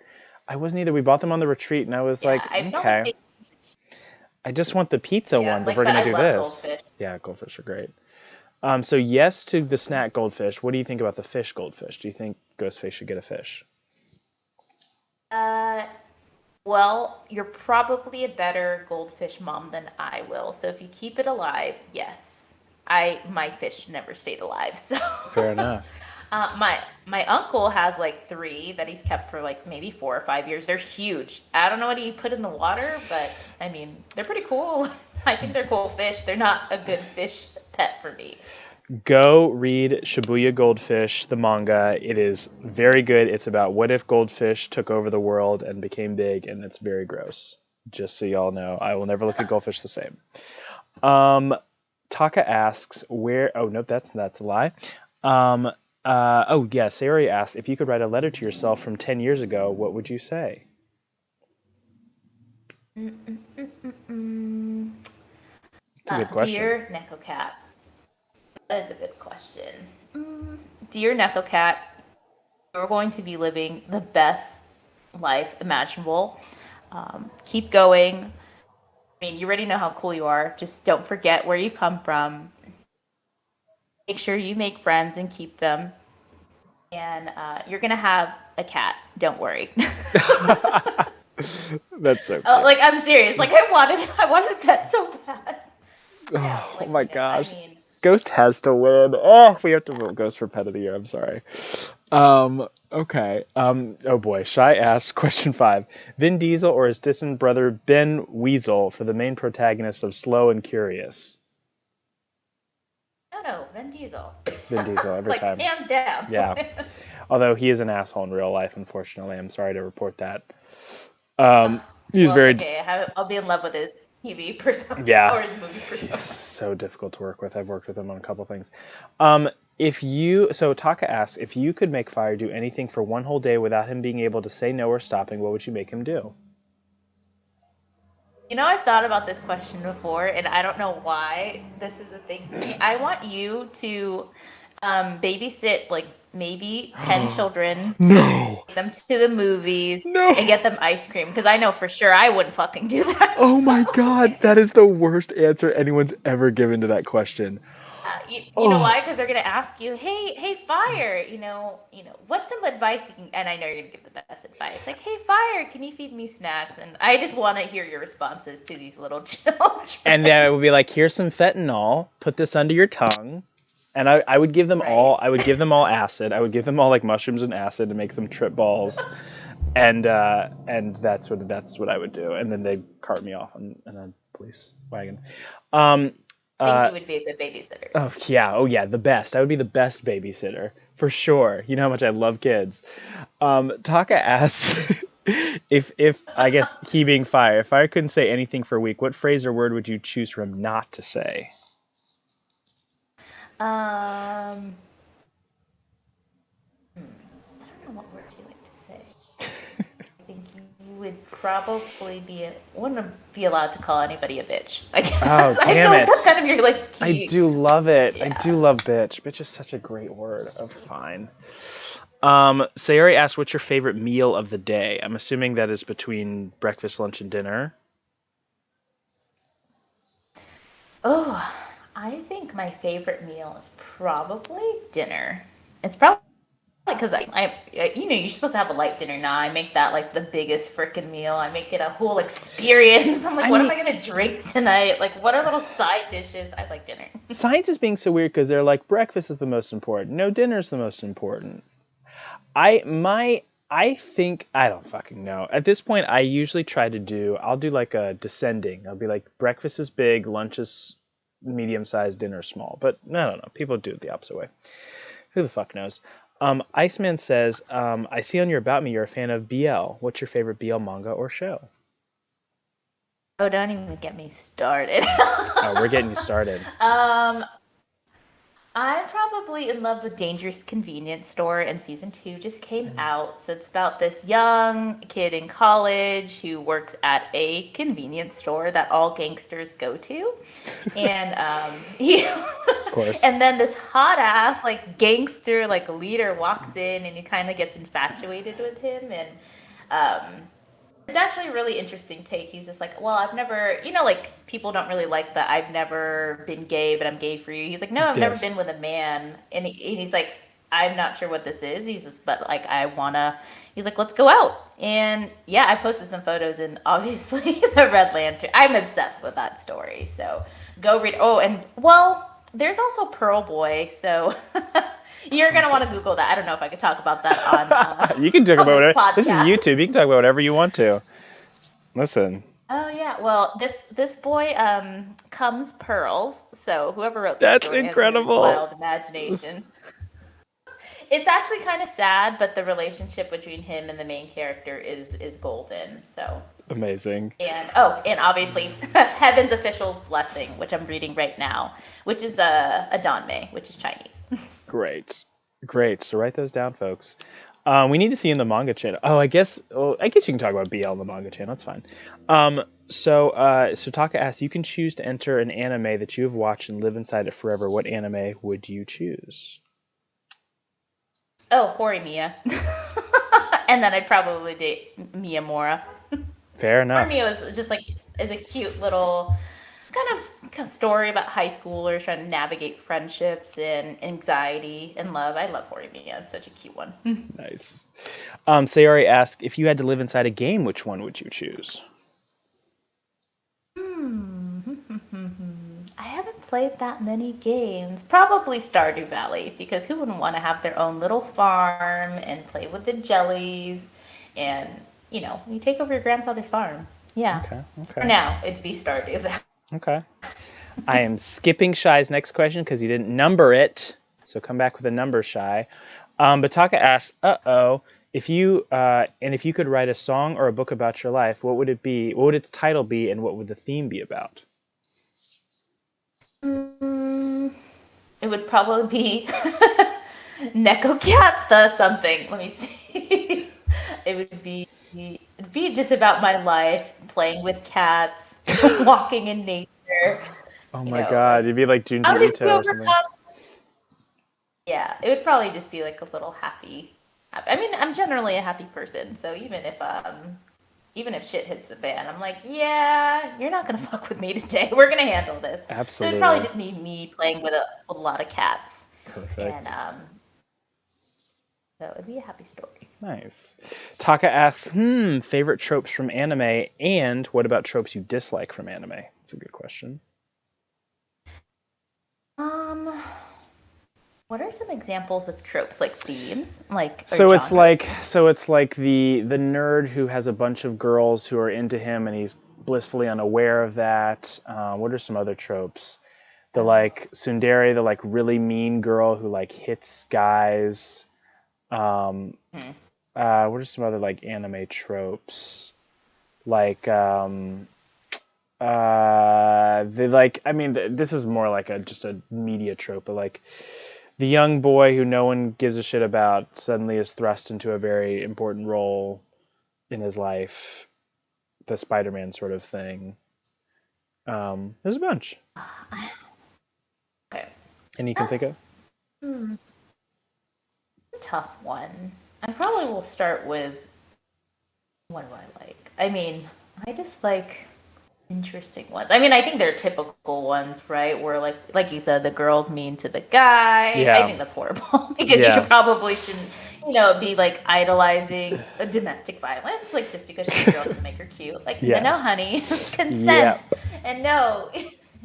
I wasn't either. We bought them on the retreat, and I was Yeah, like, I felt like okay, they. I just want the pizza Yeah, ones if like, we're but gonna I do love this. goldfish. Yeah, goldfish are great. So yes to the snack goldfish. What do you think about the fish goldfish? Do you think Ghostface should get a fish? Uh, well, you're probably a better goldfish mom than I will. So if you keep it alive, yes. My fish never stayed alive, so Fair enough. my uncle has like three that he's kept for like maybe 4 or 5 years. They're huge. I don't know what he put in the water, but I mean they're pretty cool. I think they're cool fish. They're not a good fish pet for me. Go read Shibuya Goldfish, the manga. It is very good. It's about what if goldfish took over the world and became big, and it's very gross. Just so y'all know, I will never look at goldfish the same. Um, Taka asks where. Oh nope, that's a lie. Um, oh yeah, Sari asks if you could write a letter to yourself from 10 years ago. What would you say? Mm, It's a good question. dear Neko Cat, that is a good question. Dear Neko Cat, you're going to be living the best life imaginable. Keep going. I mean, you already know how cool you are. Just don't forget where you come from. Make sure you make friends and keep them. And you're gonna have a cat. Don't worry. That's so Oh, cute. like I'm serious. Like I wanted a pet so bad. Yeah, Oh like my I gosh. mean, Ghost has to win. Oh, we have to vote Ghost for Pet of the Year. I'm sorry. Okay. Oh boy. Shy asks, question five. Vin Diesel or his distant brother Ben Weasel for the main protagonist of Slow and Curious? no, Vin Diesel. Vin Diesel every Like time. hands down. Yeah. Although he is an asshole in real life, unfortunately. I'm sorry to report that. He's Well, it's very, okay. I'll be in love with his TV persona yeah, or his movie he's persona. so difficult to work with. I've worked with him on a couple things. So Taka asks, if you could make Fire do anything for one whole day without him being able to say no or stopping, what would you make him do? You know, I've thought about this question before, and I don't know why this is a thing for me. I want you to babysit like maybe 10 children, No. take them to the movies, and No. get them ice cream because I know for sure I wouldn't fucking do that. Oh my So, god, that is the worst answer anyone's ever given to that question. you know Oh. why? Because they're gonna ask you, hey, Fire, what's some advice you can? And I know you're gonna give the best advice, like, hey, Fire, can you feed me snacks? And I just want to hear your responses to these little And then children, I would be like, here's some fentanyl, put this under your tongue. And I would give them right? all I would give them all acid. I would give them all like mushrooms and acid to make them trip balls. And that's what I would do. And then they'd cart me off in a police wagon. Um I think you would be a good babysitter. oh yeah, the best. I would be the best babysitter for sure. You know how much I love kids. Taka asks if I guess he being Fire, if Fire couldn't say anything for a week, what phrase or word would you choose for him not to say? Um, I don't know what word you like to say. I think you would probably be wouldn't be allowed to call anybody a bitch. I Oh, guess I damn feel like that's it. kind of your like I key. do love it. I Yeah. do love bitch. Bitch is such a great word. Oh, fine. Sayori asked, what's your favorite meal of the day? I'm assuming that is between breakfast, lunch, and dinner. Oh, I think my favorite meal is probably dinner. It's probably because you're supposed to have a light dinner. Now I make that like the biggest freaking meal. I make it a whole experience. I'm like, I what am mean, I gonna drink tonight? Like, what are little side dishes? I like dinner. science is being so weird because they're like breakfast is the most important. No, dinner's the most important. I think I don't fucking know. At this point, I usually try to do. I'll do like a descending. I'll be like breakfast is big, lunch is medium sized, dinner is small. But no, no, no. People do it the opposite way. Who the fuck knows? Iceman says, I see on your About Me you're a fan of BL. What's your favorite BL manga or show? Oh, don't even get me started. Oh, we're getting you started. um, I'm probably in love with Dangerous Convenience Store, and season two just came out. So it's about this young kid in college who works at a convenience store that all gangsters go to, and he, Of course. and then this hot ass like gangster like leader walks in, and he kind of gets infatuated with him, and um, it's actually a really interesting take. He's just like, well, I've never, like people don't really like that. I've never been gay, but I'm gay for you. He's like, no, I've never Yes. been with a man. And he's like, I'm not sure what this is. He's just, but like, he's like, let's go out. And yeah, I posted some photos and obviously the Red Lantern. I'm obsessed with that story. So go read. Oh, and well, there's also Pearl Boy. So you're going to want to Google that. I don't know if I could talk about that on, You can talk on about this whatever. This is podcast. YouTube. You can talk about whatever you want to. Listen, Oh yeah. Well, this boy comes pearls. So whoever wrote this that's story has a really incredible. wild imagination. It's actually kind of sad, but the relationship between him and the main character is golden. So Amazing. and obviously Heaven's Official's Blessing, which I'm reading right now, which is a Danmei, which is Chinese. Great. Great. So write those down, folks. We need to see you in the manga channel. Oh, I guess you can talk about BL in the manga channel. That's fine. So Taka asks, you can choose to enter an anime that you have watched and live inside it forever. What anime would you choose? Oh, Horimiya. And then I'd probably date Miyamura. Fair enough. Horimiya is just like is a cute little kind of story about high schoolers trying to navigate friendships and anxiety and love. I love Horimiya. It's such a cute one. Nice. Sayori asks, if you had to live inside a game, which one would you choose? I haven't played that many games. Probably Stardew Valley, because who wouldn't want to have their own little farm and play with the jellies and, you take over your grandfather's farm. Yeah. Okay. For Okay. now, it'd be Stardew Valley. Okay. I am skipping Shy's next question because he didn't number it. So come back with a number, Shy. But Taka asks, if you could write a song or a book about your life, what would it be? What would its title be, and what would the theme be about? Mm, it would probably be Neko Cat the something. Let me see. It would be just about my life, playing with cats, walking in nature. Oh You my know, God, like you'd be like Junji how did you Ito or something. overcome? Yeah, it would probably just be like a little I mean, I'm generally a happy person, so even if shit hits the fan, I'm like, yeah, you're not gonna fuck with me today. We're gonna handle this. So it'd probably Absolutely. just be me playing with a lot of cats, and Perfect. so it'd be a happy story. Nice. Taka asks, favorite tropes from anime, and what about tropes you dislike from anime? That's a good question. Um, what are some examples of tropes, like themes, like or So it's genres? like so it's like the nerd who has a bunch of girls who are into him and he's blissfully unaware of that. What are some other tropes? The Oh, like tsundere, the like really mean girl who like hits guys. Um, hmm. what are some other like anime tropes? Like they like I mean this is more like a just a media trope, but like the young boy who no one gives a shit about suddenly is thrust into a very important role in his life. the Spider-Man sort of thing. There's a bunch, Okay. and you can think That's of. a tough one. I probably will start with what do I like? I mean, I just like interesting ones. I mean, I think they're typical ones, right? Where like you said, the girl's mean to the guy. I Yeah, think that's horrible because you should yeah, probably shouldn't, be like idolizing a domestic violence, like just because she's a girl doesn't make her cute. Like, no, no, yes, honey, yeah, consent, and no.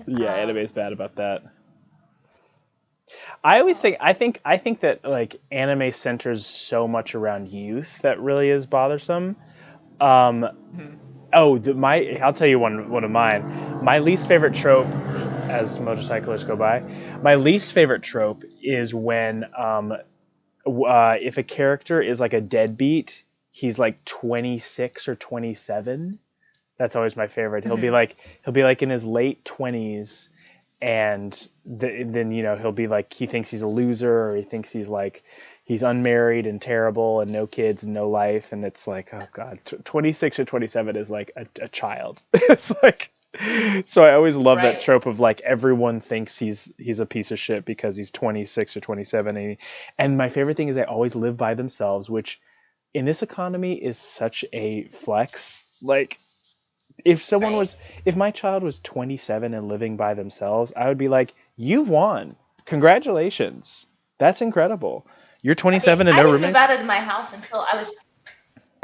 yeah. um, Anime's bad about that. I always think else? I think that like anime centers so much around youth that really is bothersome. Um, Mhm. oh, I'll tell you one of mine. My least favorite trope, as motorcyclists go by, my least favorite trope is when if a character is like a deadbeat, he's like 26 or 27. That's always my favorite. Mhm. He'll be like in his late 20s, and then he'll be like he thinks he's a loser, or he thinks he's unmarried and terrible and no kids and no life, and it's like, oh god, 26 or 27 is like a child. It's like, so I always love that Right. trope of like everyone thinks he's a piece of shit because he's 26 or 27, and my favorite thing is they always live by themselves, which in this economy is such a flex. Like, if someone Right. was if my child was 27 and living by themselves, I would be like, you won, congratulations, that's incredible, you're 27 and I no didn't move out roommates. of my house until I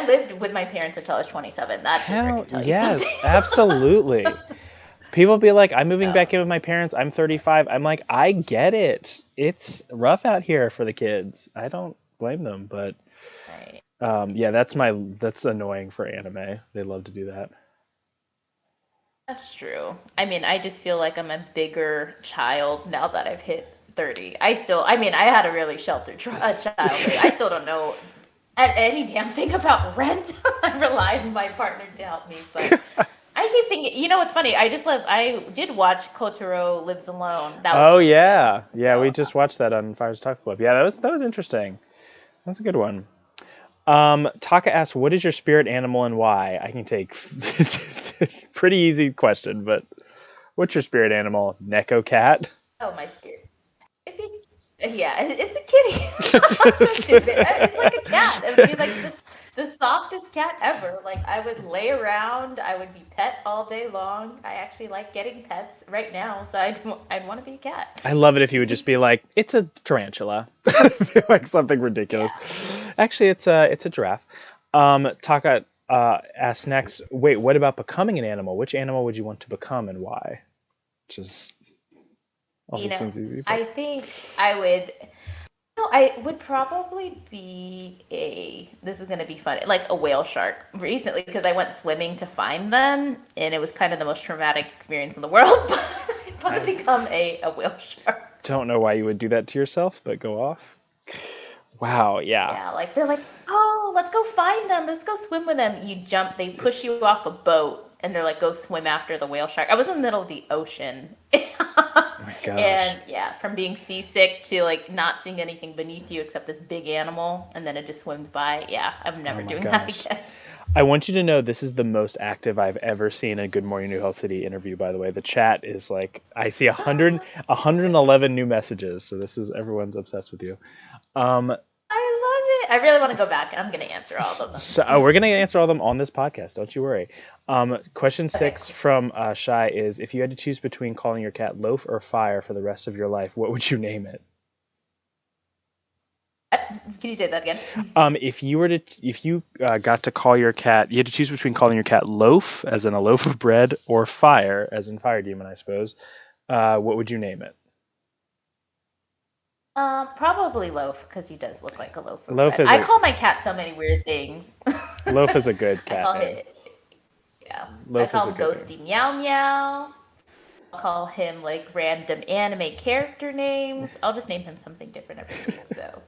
lived with my parents until I was 27. That should Hell freaking tell you something. yes, absolutely. People be like, I'm moving back um, in with my parents, I'm 35. I'm like, I get it, it's rough out here for the kids, I don't blame them, but right. yeah, that's annoying for anime, they love to do that. That's true. I mean, I just feel like I'm a bigger child now that I've hit 30. I mean, I had a really sheltered childhood. I still don't know any damn thing about rent. I rely on my partner to help me, but I keep thinking, what's funny? I did watch Kotaro Lives Alone. That was Oh really good. yeah, yeah. We So, just watched that on Fires Talk Club. Yeah, that was interesting. That's a good one. Taka asks, "What is your spirit animal and why?" I can take pretty easy question, but what's your spirit animal? Neko Cat. oh, my spirit. It'd be, yeah, it's a kitty. So stupid. It's like a cat. It would be like the softest cat ever. Like I would lay around. I would be pet all day long. I actually like getting pets right now, so I'd want to be a cat. I love it if you would just be like, "It's a tarantula," like something ridiculous. Yeah. Actually, it's a giraffe. Taka asks next. Wait, what about becoming an animal? Which animal would you want to become and why? Which is also You know, seems easy, but I think I would. No, I would probably be this is going to be funny, like a whale shark recently because I went swimming to find them and it was kind of the most traumatic experience in the world. But I want I to become a whale shark. don't know why you would do that to yourself, but go off. Wow, yeah. Yeah, like they're like, oh, let's go find them. Let's go swim with them. You jump, they push you off a boat and they're like, go swim after the whale shark. I was in the middle of the ocean. Oh my gosh. And yeah, from being seasick to like not seeing anything beneath you except this big animal, and then it just swims by. Yeah, I'm Oh never my doing that gosh. again. I want you to know this is the most active I've ever seen a Good Morning New Health City interview, by the way. The chat is like, I see 111 new messages. So this is, everyone's obsessed with you. Um, I love it. I really want to go back. I'm gonna answer all of them. so we're going to answer all of them on this podcast. Don't you worry. Question Okay, 6 from Shy is, if you had to choose between calling your cat Loaf or Fire for the rest of your life, what would you name it? can you say that again? If you got to call your cat, you had to choose between calling your cat Loaf, as in a loaf of bread, or Fire, as in Fire Demon, I suppose. What would you name it? Probably Loaf because he does look like a loaf of Loaf bread. is I a call my cat so many weird things. Loaf is a good I cat call name. him, yeah. I Loaf is call a him good name. Ghosty Meow Meow. I'll call him like random anime character names. I'll just name him something different every week. So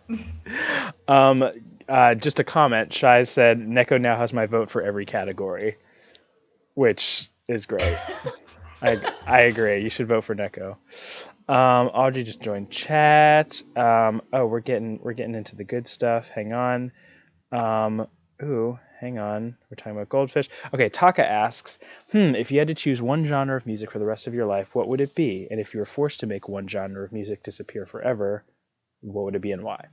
Um, just a comment. Shai said Neko now has my vote for every category, which is great. I agree. You should vote for Neko. Audrey just joined chat. Oh, we're getting into the good stuff. Hang on. Um, ooh, Hang on. We're talking about goldfish. Okay, Taka asks, if you had to choose one genre of music for the rest of your life, what would it be? And if you were forced to make one genre of music disappear forever, what would it be and why?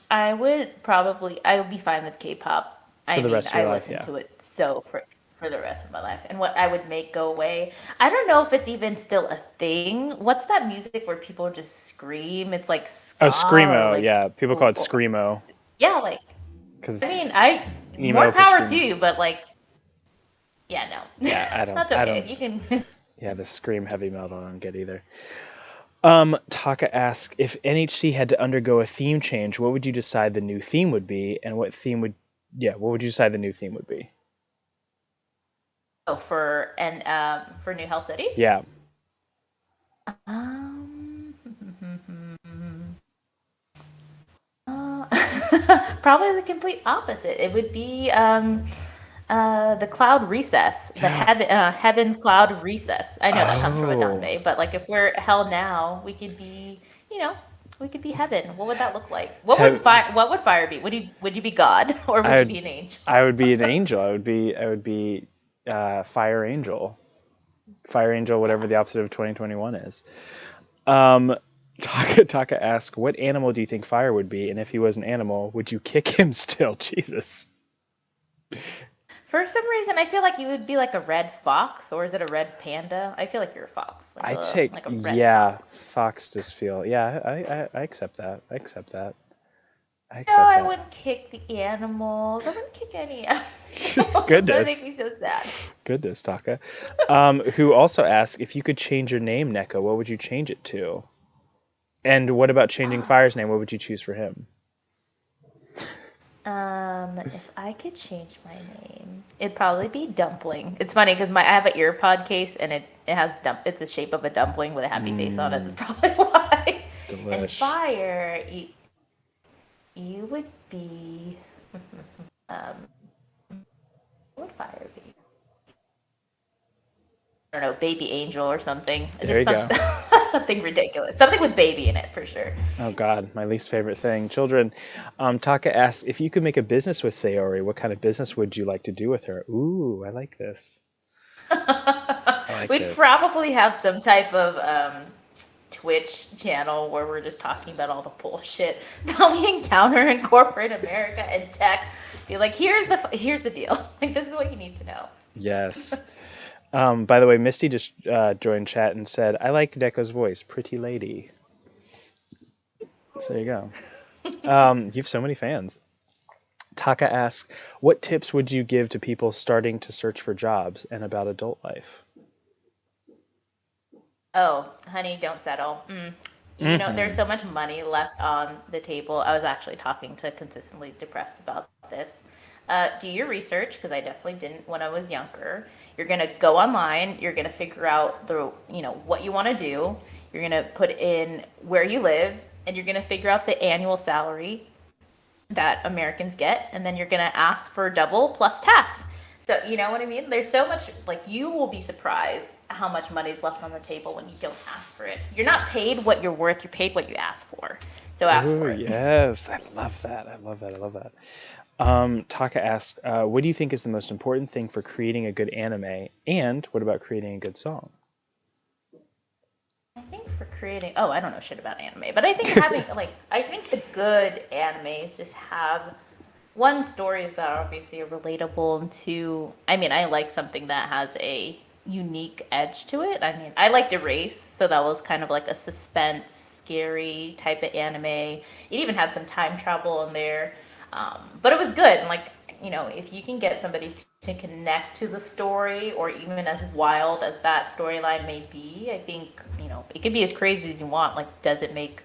I would be fine with K-pop. For I the mean, rest of I your life, listen yeah. to it for the rest of my life. And what I would make go away, I don't know if it's even still a thing. What's that music where people just scream? It's like Oh, ska or screamo. like Yeah, people call it screamo yeah, like I because mean, I more emo for power to screamo. you, but like yeah, no. Yeah, That's I okay. don't. You can Yeah, the scream heavy metal I don't get either. Taka asks, if NHC had to undergo a theme change, what would you decide the new theme would be, and what theme would, yeah, what would you decide the new theme would be? go for New Hell City. Yeah. Um Probably the complete opposite. It would be the cloud recess, the heaven's cloud recess. I know that comes from a Oh, danbe, but like if we're hell now, we could be, you know, we could be heaven. What would that look like? he- What would fire be? Would you be God or I would you would, be an angel? I would be an angel. I would be fire angel, fire angel, whatever Yeah. the opposite of 2021 is. Taka asks, what animal do you think fire would be, and if he was an animal, would you kick him still? Jesus. For some reason, I feel like you would be like a red fox, or is it a red panda? I feel like you're a fox, I take, like a red yeah, fox. Fox just feel, yeah, I accept that. I accept that. I No, accept I that. wouldn't kick the animals. I wouldn't kick any animals. That Goodness. make me so sad. Goodness, Taka. Who also asks, if you could change your name, Neko, what would you change it to? And what about changing Fire's name? What would you choose for him? If I could change my name, it'd probably be Dumpling. It's funny because my I have an earpod case and it has it's the shape of a dumpling with a happy face on it. That's probably why. And Delish. Fire, you would be. What would Fire be? I don't know, Baby Angel or something. There Just you go. something ridiculous. Something with baby in it for sure. Oh God, my least favorite thing. Children. Taka asks, if you could make a business with Sayori, what kind of business would you like to do with her? Ooh, I like this. I like We'd this. probably have some type of Twitch channel where we're just talking about all the bullshit that we encounter in corporate America and tech. Be like, here's the deal. Like, this is what you need to know. Yes. By the way, Misty just joined chat and said, I like Neko's voice, pretty lady. So there you go. You have so many fans. Taka asks, what tips would you give to people starting to search for jobs and about adult life? Oh, honey, don't settle. You know, there's so much money left on the table. I was actually talking to Consistently Depressed about this. Do your research because I definitely didn't when I was younger. You're gonna go online. You're gonna figure out what you want to do. You're gonna put in where you live, and you're gonna figure out the annual salary that Americans get, and then you're gonna ask for double plus tax. So you know what I mean? There's so much like you will be surprised how much money is left on the table when you don't ask for it. You're not paid what you're worth, you're paid what you ask for. So ask Ooh, for it. yes. I love that. I love that. I love that. Taka asks, what do you think is the most important thing for creating a good anime? And what about creating a good song? I think for creating I don't know shit about anime, but I think having I think the good animes just have one stories that obviously are relatable and two I mean I like something that has a unique edge to it. I mean I liked Erase, so that was kind of like a suspense scary type of anime. It even had some time travel in there, but it was good. And like if you can get somebody to connect to the story or even as wild as that storyline may be, I think it could be as crazy as you want. Like does it make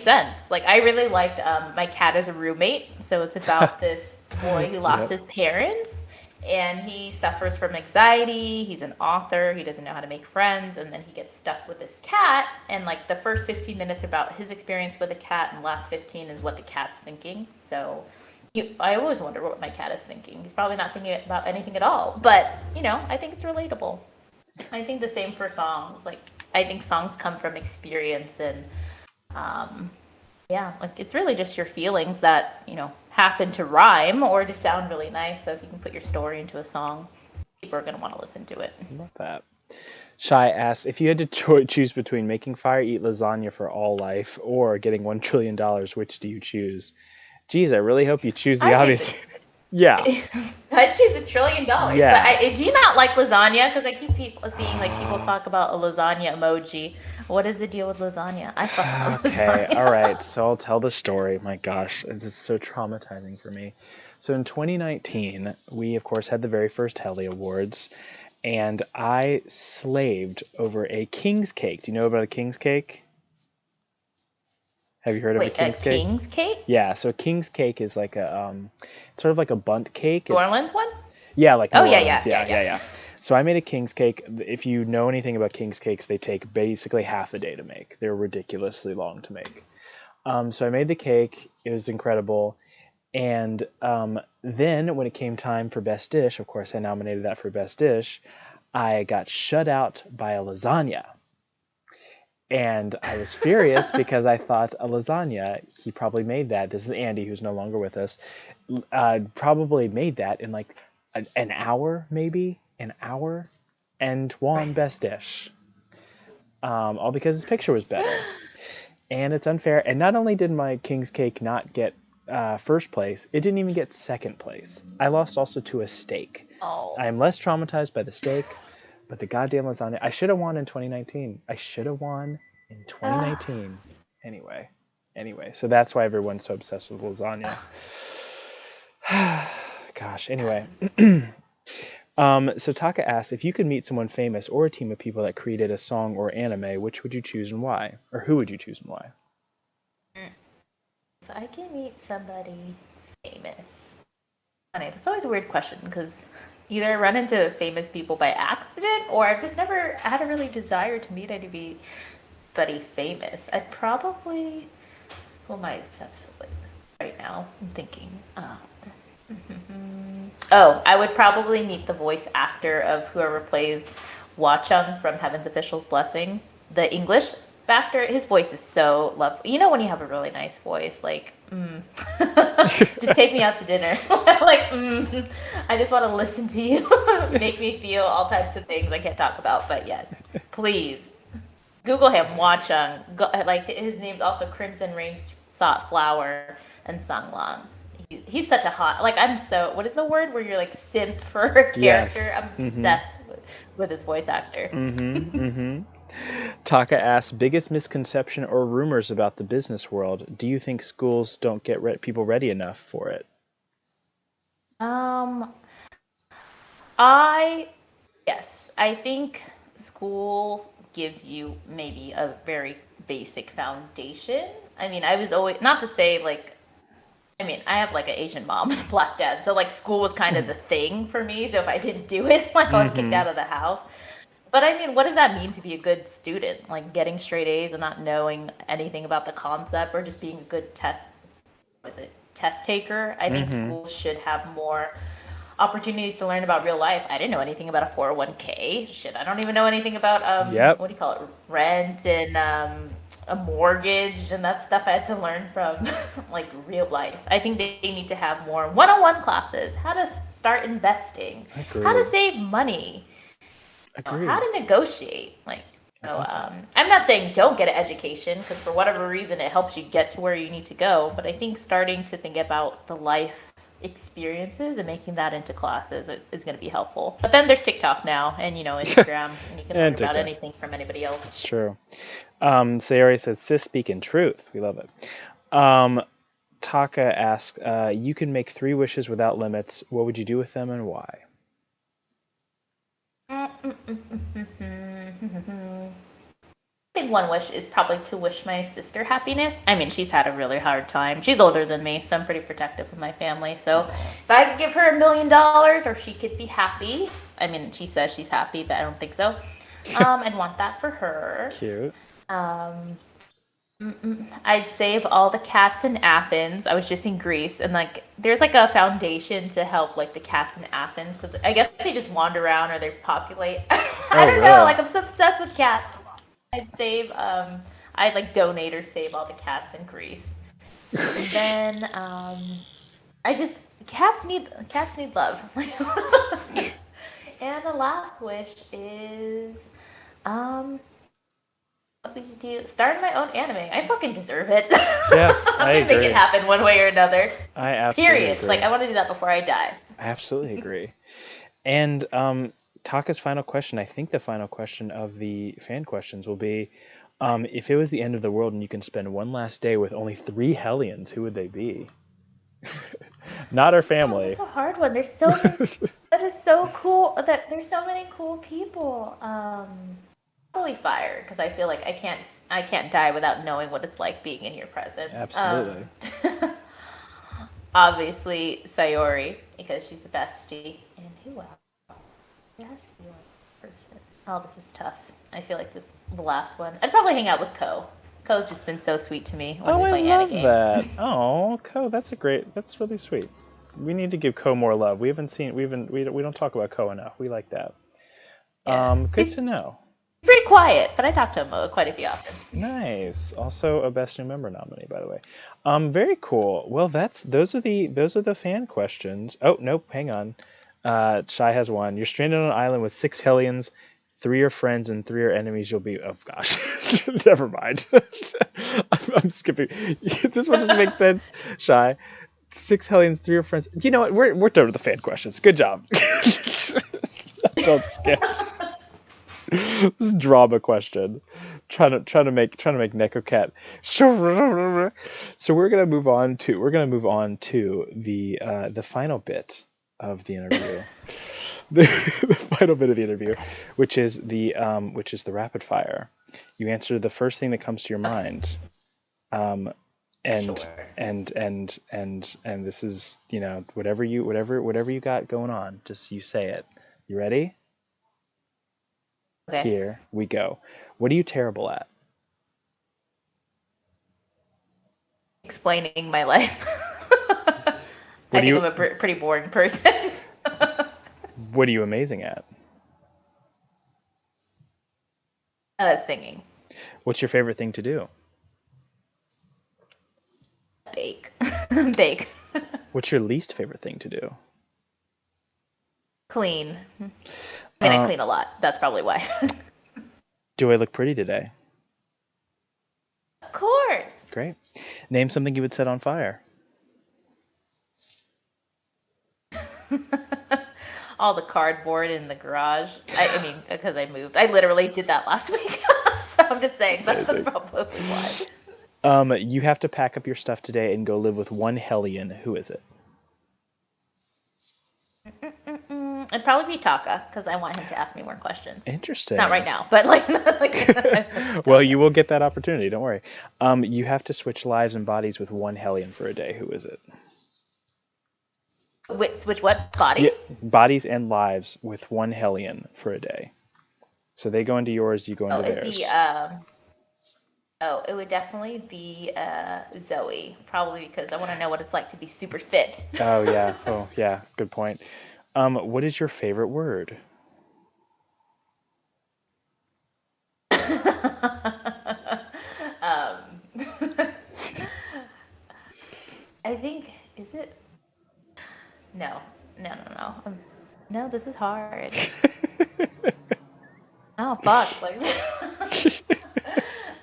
sense? Like I really liked My Cat as a Roommate. So it's about this boy who lost Yep. his parents and he suffers from anxiety. He's an author. He doesn't know how to make friends, and then he gets stuck with this cat. And like the first 15 minutes are about his experience with the cat, and the last 15 is what the cat's thinking. So I always wonder what my cat is thinking. He's probably not thinking about anything at all. But I think it's relatable. I think the same for songs. Like I think songs come from experience and Yeah, like it's really just your feelings that, happen to rhyme or just sound really nice. So if you can put your story into a song, people are going to want to listen to it. Love that. Shy asks, if you had to choose between making fire eat lasagna for all life or getting $1 trillion, which do you choose? Geez, I really hope you choose the I choose obvious. it. Yeah. I'd choose $1 trillion. But Yeah. do you not like lasagna? Because I keep seeing like people talk about a lasagna emoji. What is the deal with lasagna? I fucking love Okay. All lasagna. right. So I'll tell the story. My gosh, this is so traumatizing for me. So in 2019, we of course had the very first Helly Awards, and I slaved over a king's cake. Do you know about a king's cake? Have you heard of a Wait, a king's cake? king's cake? Yeah, so a king's cake is like a it's sort of like a bundt cake. New It's Orleans one? yeah, like Oh New yeah, Orleans. yeah, Yeah, yeah, yeah, yeah. yeah. So I made a king's cake. If you know anything about king's cakes, they take basically half a day to make. They're ridiculously long to make. So I made the cake. It was incredible. And then when it came time for best dish, of course I nominated that for best dish. I got shut out by a lasagna. And I was furious because I thought a lasagna, he probably made that. This is Andy, who's no longer with us, probably made that in like an hour, maybe an hour, and won Right. Best Dish. All because his picture was better. And it's unfair. And not only did my King's Cake not get first place, it didn't even get second place. I lost also to a steak. I Oh. am less traumatized by the steak, but the goddamn lasagna. I should have won in 2019. I should have won in Ah. 2019. Anyway, so that's why everyone's so obsessed with lasagna. Gosh. Anyway, so Taka asks, if you could meet someone famous or a team of people that created a song or anime, which would you choose and why? Or who would you choose and why? If I can meet somebody famous. Funny, that's always a weird question because either I run into famous people by accident or I've just never had a really desire to meet anybody famous. I'd probably. Who am I obsessed with right now? I'm thinking. Oh, I would probably meet the voice actor of whoever plays Wachung from Heaven's Official's Blessing. The English actor, his voice is so lovely. You know when you have a really nice voice, like, just take me out to dinner. Like, I just want to listen to you, make me feel all types of things I can't talk about. But yes, please Google him, Wachung. Like his name's also Crimson Rain Sought Flower and Sunglang. He's such a hot. Like I'm so. What is the word where you're like simp for a character? Yes. I'm obsessed with his voice actor. Taka asks, biggest misconception or rumors about the business world. Do you think schools don't get people ready enough for it? Um, I Yes, I think school gives you maybe a very basic foundation. I mean, I was always not to say like I mean, I have like an Asian mom and a black dad, so like school was kind of the thing for me. So if I didn't do it, like I was kicked Mm-hmm. out of the house. But I mean, what does that mean to be a good student? Like getting straight A's and not knowing anything about the concept, or just being a good test taker? I think Mm-hmm. schools should have more opportunities to learn about real life. I didn't know anything about a 401k. Shit, I don't even know anything about Yep. what do you call it? Rent and a mortgage and that stuff I had to learn from like real life. I think they need to have more one-on-one classes, how to start investing, how to Agreed. save money, how Agreed. to negotiate. Like, Exactly. I'm not saying don't get an education because for whatever reason it helps you get to where you need to go. But I think starting to think about the life experiences and making that into classes is going to be helpful. But then there's TikTok now and Instagram, and you can learn And about TikTok. anything from anybody else. It's true. Sayori said, sis speaking truth. We love it. Um, Taka asks, you can make three wishes without limits. What would you do with them and why? I think one wish is probably to wish my sister happiness. I mean, she's had a really hard time. She's older than me, so I'm pretty protective of my family. So if I could give her $1 million or she could be happy, I mean, she says she's happy, but I don't think so. I'd want that for her. Cute. I'd save all the cats in Athens. I was just in Greece, and like, there's like a foundation to help like the cats in Athens because I guess they just wander around or they populate. I Oh, don't know. really? Like, I'm so obsessed with cats. I'd save. I like donate or save all the cats in Greece. And then I just cats need love. And the last wish is um what we should do start my own anime. I fucking deserve it. Yeah, I I'm gonna make it agree. happen one way or another. I absolutely Period. Like agree. I want to do that before I die. I absolutely agree. And Taka's final question, I think the final question of the fan questions will be, if it was the end of the world and you can spend one last day with only three Hellions, who would they be? Not our Oh, family. that's a hard one. There's so many. That is so cool. That there's so many cool people. Probably fire because I feel like I can't die without knowing what it's like being in your presence. Absolutely. Obviously Sayori because she's the bestie. And who else? Yes, you are person. Oh, this is tough. I feel like this the last one. I'd probably hang out with Ko. Ko's just been so sweet to me when Oh, we I play Anna love game. that. Oh, Ko, that's really sweet. We need to give Ko more love. We don't talk about Ko enough. We like that. Yeah, Good to know. pretty quiet, but I talk to him quite a few often. Nice. Also a best new member nominee, by the way. Very cool. Well, those are the fan questions. Oh nope, hang on. Shy has one. You're stranded on an island with six Hellions. Three are friends and three are enemies. You'll be. Oh gosh, never mind. I'm skipping. This one doesn't make sense. Shy. Six Hellions, three are friends. You know what? We're done with the fan questions. Good job. Don't skip. This is a drama question. Trying to make Neko Kat. So we're gonna move on to the final bit of the interview. The final bit of the interview, which is the rapid fire. You answer the first thing that comes to your mind. And Sure. and this is, whatever you got going on, just you say it. You ready? Okay. Here we go. What are you terrible at? Explaining my life. What I are think you I'm a pretty boring person. what are you amazing at? Singing. What's your favorite thing to do? Bake. Bake. What's your least favorite thing to do? Clean. I mean, I clean a lot. That's probably why. Do I look pretty today? Of course. Great. Name something you would set on fire. All the cardboard in the garage. I mean, because I moved. I literally did that last week. So I'm just saying that's probably why. You have to pack up your stuff today and go live with one Hellion. Who is it? It'd probably be Taka because I want him to ask me more questions. Interesting. Not right now, but like. Well, you will get that opportunity. Don't worry. You have to switch lives and bodies with one Hellion for a day. Who is it? Switch what bodies? Yeah, bodies and lives with one Hellion for a day. So they go into yours, you go into theirs. It would definitely be Zoe, probably because I want to know what it's like to be super fit. Oh yeah. Oh yeah. Good point. What is your favorite word? I think is it. No. No, this is hard. Oh fuck! Like,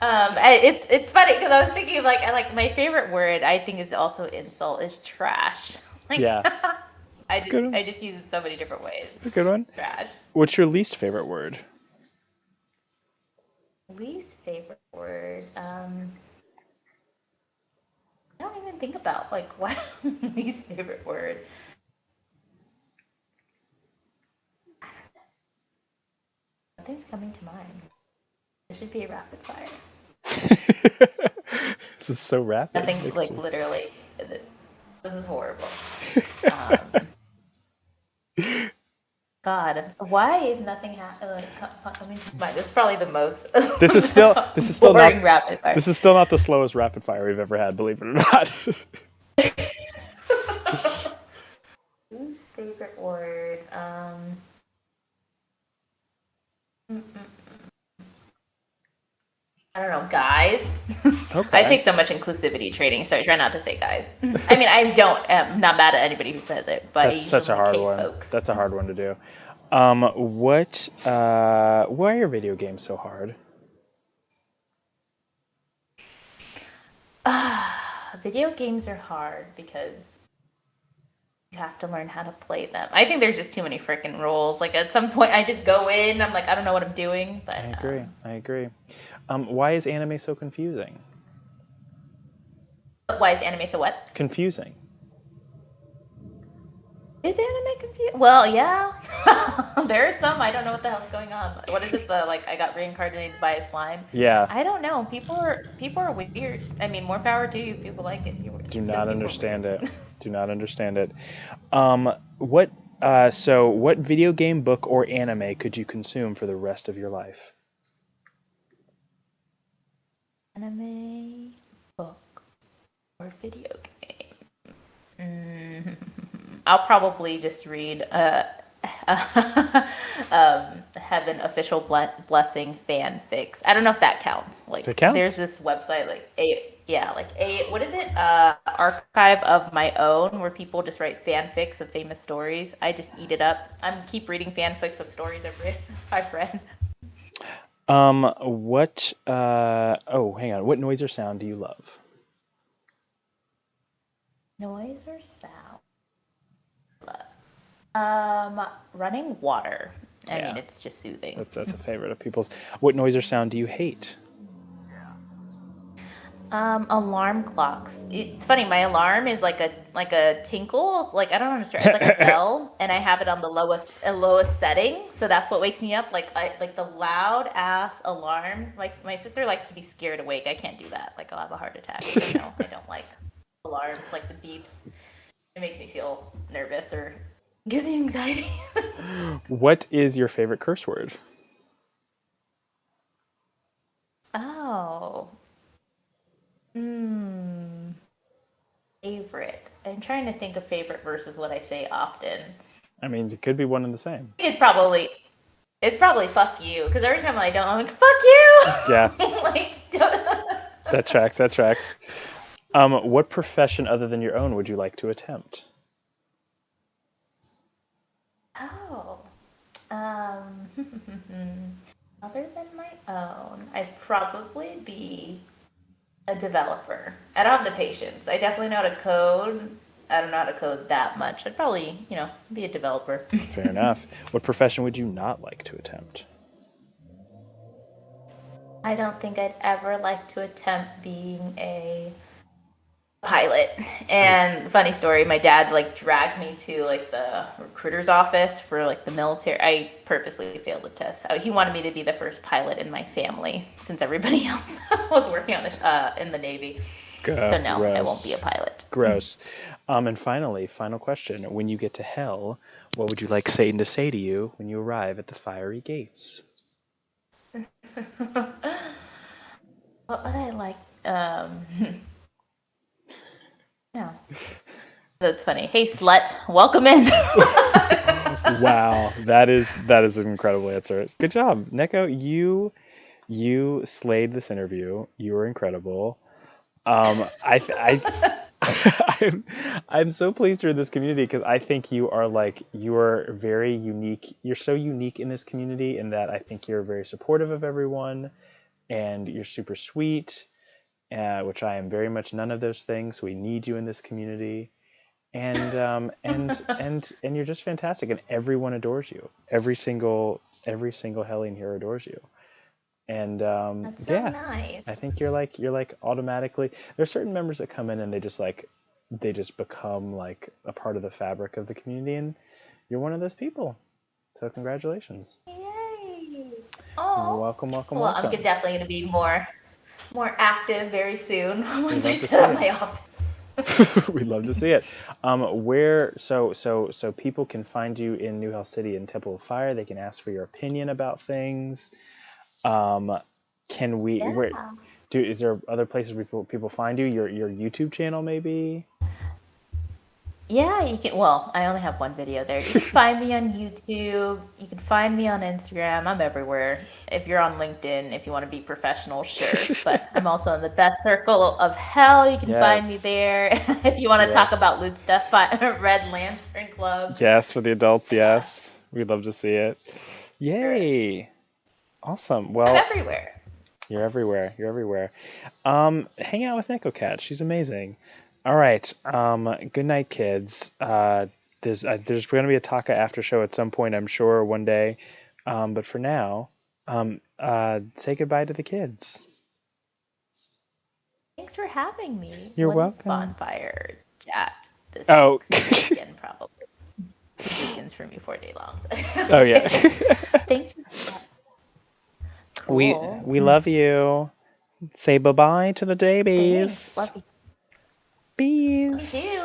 it's funny because I was thinking of like my favorite word. I think is also insult is trash. Like, Yeah. I just use it in so many different ways. It's a good one. Trash. What's your least favorite word? Least favorite word. I don't even think about like what least favorite word. Nothing's coming to mind. It should be a rapid fire. This is so rapid. Nothing like literally. This is horrible. God, why is nothing coming to mind? This is probably the most. This is still boring not rapid fire. This is still not the slowest rapid fire we've ever had, believe it or not. Whose favorite word? I don't don't know, guys. I Okay. take so much inclusivity training, so I try not to say guys. I mean, I don't. I'm not mad at anybody who says it, but I That's such usually a like, hard hey, one. folks. That's a hard one to do. Why are your video games so hard? Video games are hard because you have to learn how to play them. I think there's just too many freaking rules. Like at some point, I just go in. I'm like, I don't know what I'm doing, I but agree. I agree. Why is anime so confusing? why is anime so what? Confusing. Is anime confused? Well, yeah. There's some. I don't know what the hell's going on. What is it? The like I got reincarnated by a slime. Yeah. I don't know. People are weird. I mean, more power to you. If people like it. Do Just because not people are understand weird. it. Do not understand it. What? So, what video game, book, or anime could you consume for the rest of your life? Anime, book, or video game. I'll probably just read Heaven official blessing fanfics. I don't know if that counts. If it Like, there's counts. this website, like yeah, like what is it? Archive of my own, where people just write fanfics of famous stories. I just eat it up. I'm keep reading fanfics of stories I've read. I've read. What? Oh, hang on. What noise or sound do you love? Noise or sound? Running water. I mean, Yeah, it's just soothing. that's a favorite of people's. What noise or sound do you hate? Alarm clocks. It's funny. My alarm is like a tinkle. Like I don't understand. It's like a bell, and I have it on the lowest setting. So that's what wakes me up. Like the loud ass alarms. Like my sister likes to be scared awake. I can't do that. Like I'll have a heart attack. So no, I don't like alarms. Like the beeps. It makes me feel nervous or gives me anxiety. What is your favorite curse word? Oh. Hmm. Favorite. I'm trying to think of favorite versus what I say often. I mean, it could be one and the same. It's probably fuck you because every time I don't, I'm like fuck you. Yeah, Like don't. that tracks. That tracks. What profession other than your own would you like to attempt? Oh. Um. Other than my own, I'd probably be a developer. I don't have the patience. I definitely know how to code. I don't know how to code that much. I'd probably, be a developer. Fair enough. What profession would you not like to attempt? I don't think I'd ever like to attempt being a pilot. Oh, And funny story, my dad like dragged me to like the recruiter's office for like the military. I purposely failed the test. He wanted me to be the first pilot in my family since everybody else was working on in the Navy. So no, I won't be a gross. pilot. Gross. And finally, final question. When you get to hell, what would you like Satan to say to you when you arrive at the fiery gates? What would I like? Yeah, that's funny. Hey, slut, welcome in. Wow, that is an incredible answer. Good job, Neko. You slayed this interview. You were incredible. I I'm so pleased you're in this community because I think you are very unique. You're so unique in this community in that I think you're very supportive of everyone and you're super sweet, which I am very much none of those things. We need you in this community, and you're just fantastic, and everyone adores you. Every single Hellion here adores you, and That's so yeah, I nice. think you're like automatically. There's certain members that come in and they just become like a part of the fabric of the community, and you're one of those people. So congratulations. Yay! Oh, Welcome, welcome, well, welcome. definitely gonna be more active very soon We'd once I love to set see up it. my office. We'd love to see it. Where so people can find you in New Hell City and Temple of Fire. They can ask for your opinion about things. Um, can we where Yeah. is there other places where people find you? Your YouTube channel maybe? Yeah, you can. Well, I only have one video there. You can find me on YouTube. You can find me on Instagram. I'm everywhere. If you're on LinkedIn, if you want to be professional, sure. But I'm also in the best circle of hell. You can find me Yes. there. If you want to talk Yes. about loot stuff, Red Lantern Club. Yes, for the adults, Yeah, yes. We'd love to see it. sure. Yay. Awesome. I'm Well, everywhere. you're everywhere. You're everywhere. Hang out with Neko Kat. She's amazing. All right. Good night, kids. There's going to be a Taka after show at some point, I'm sure, one day. But for now, say goodbye to the kids. Thanks for having me. You're What is welcome. bonfire chat this Oh, weekend, probably. This weekend's for me 4 day long. So. oh yeah. Thanks for we cool. we love you. Say bye bye to the Thanks. babies. Love you. Love you Bees. too.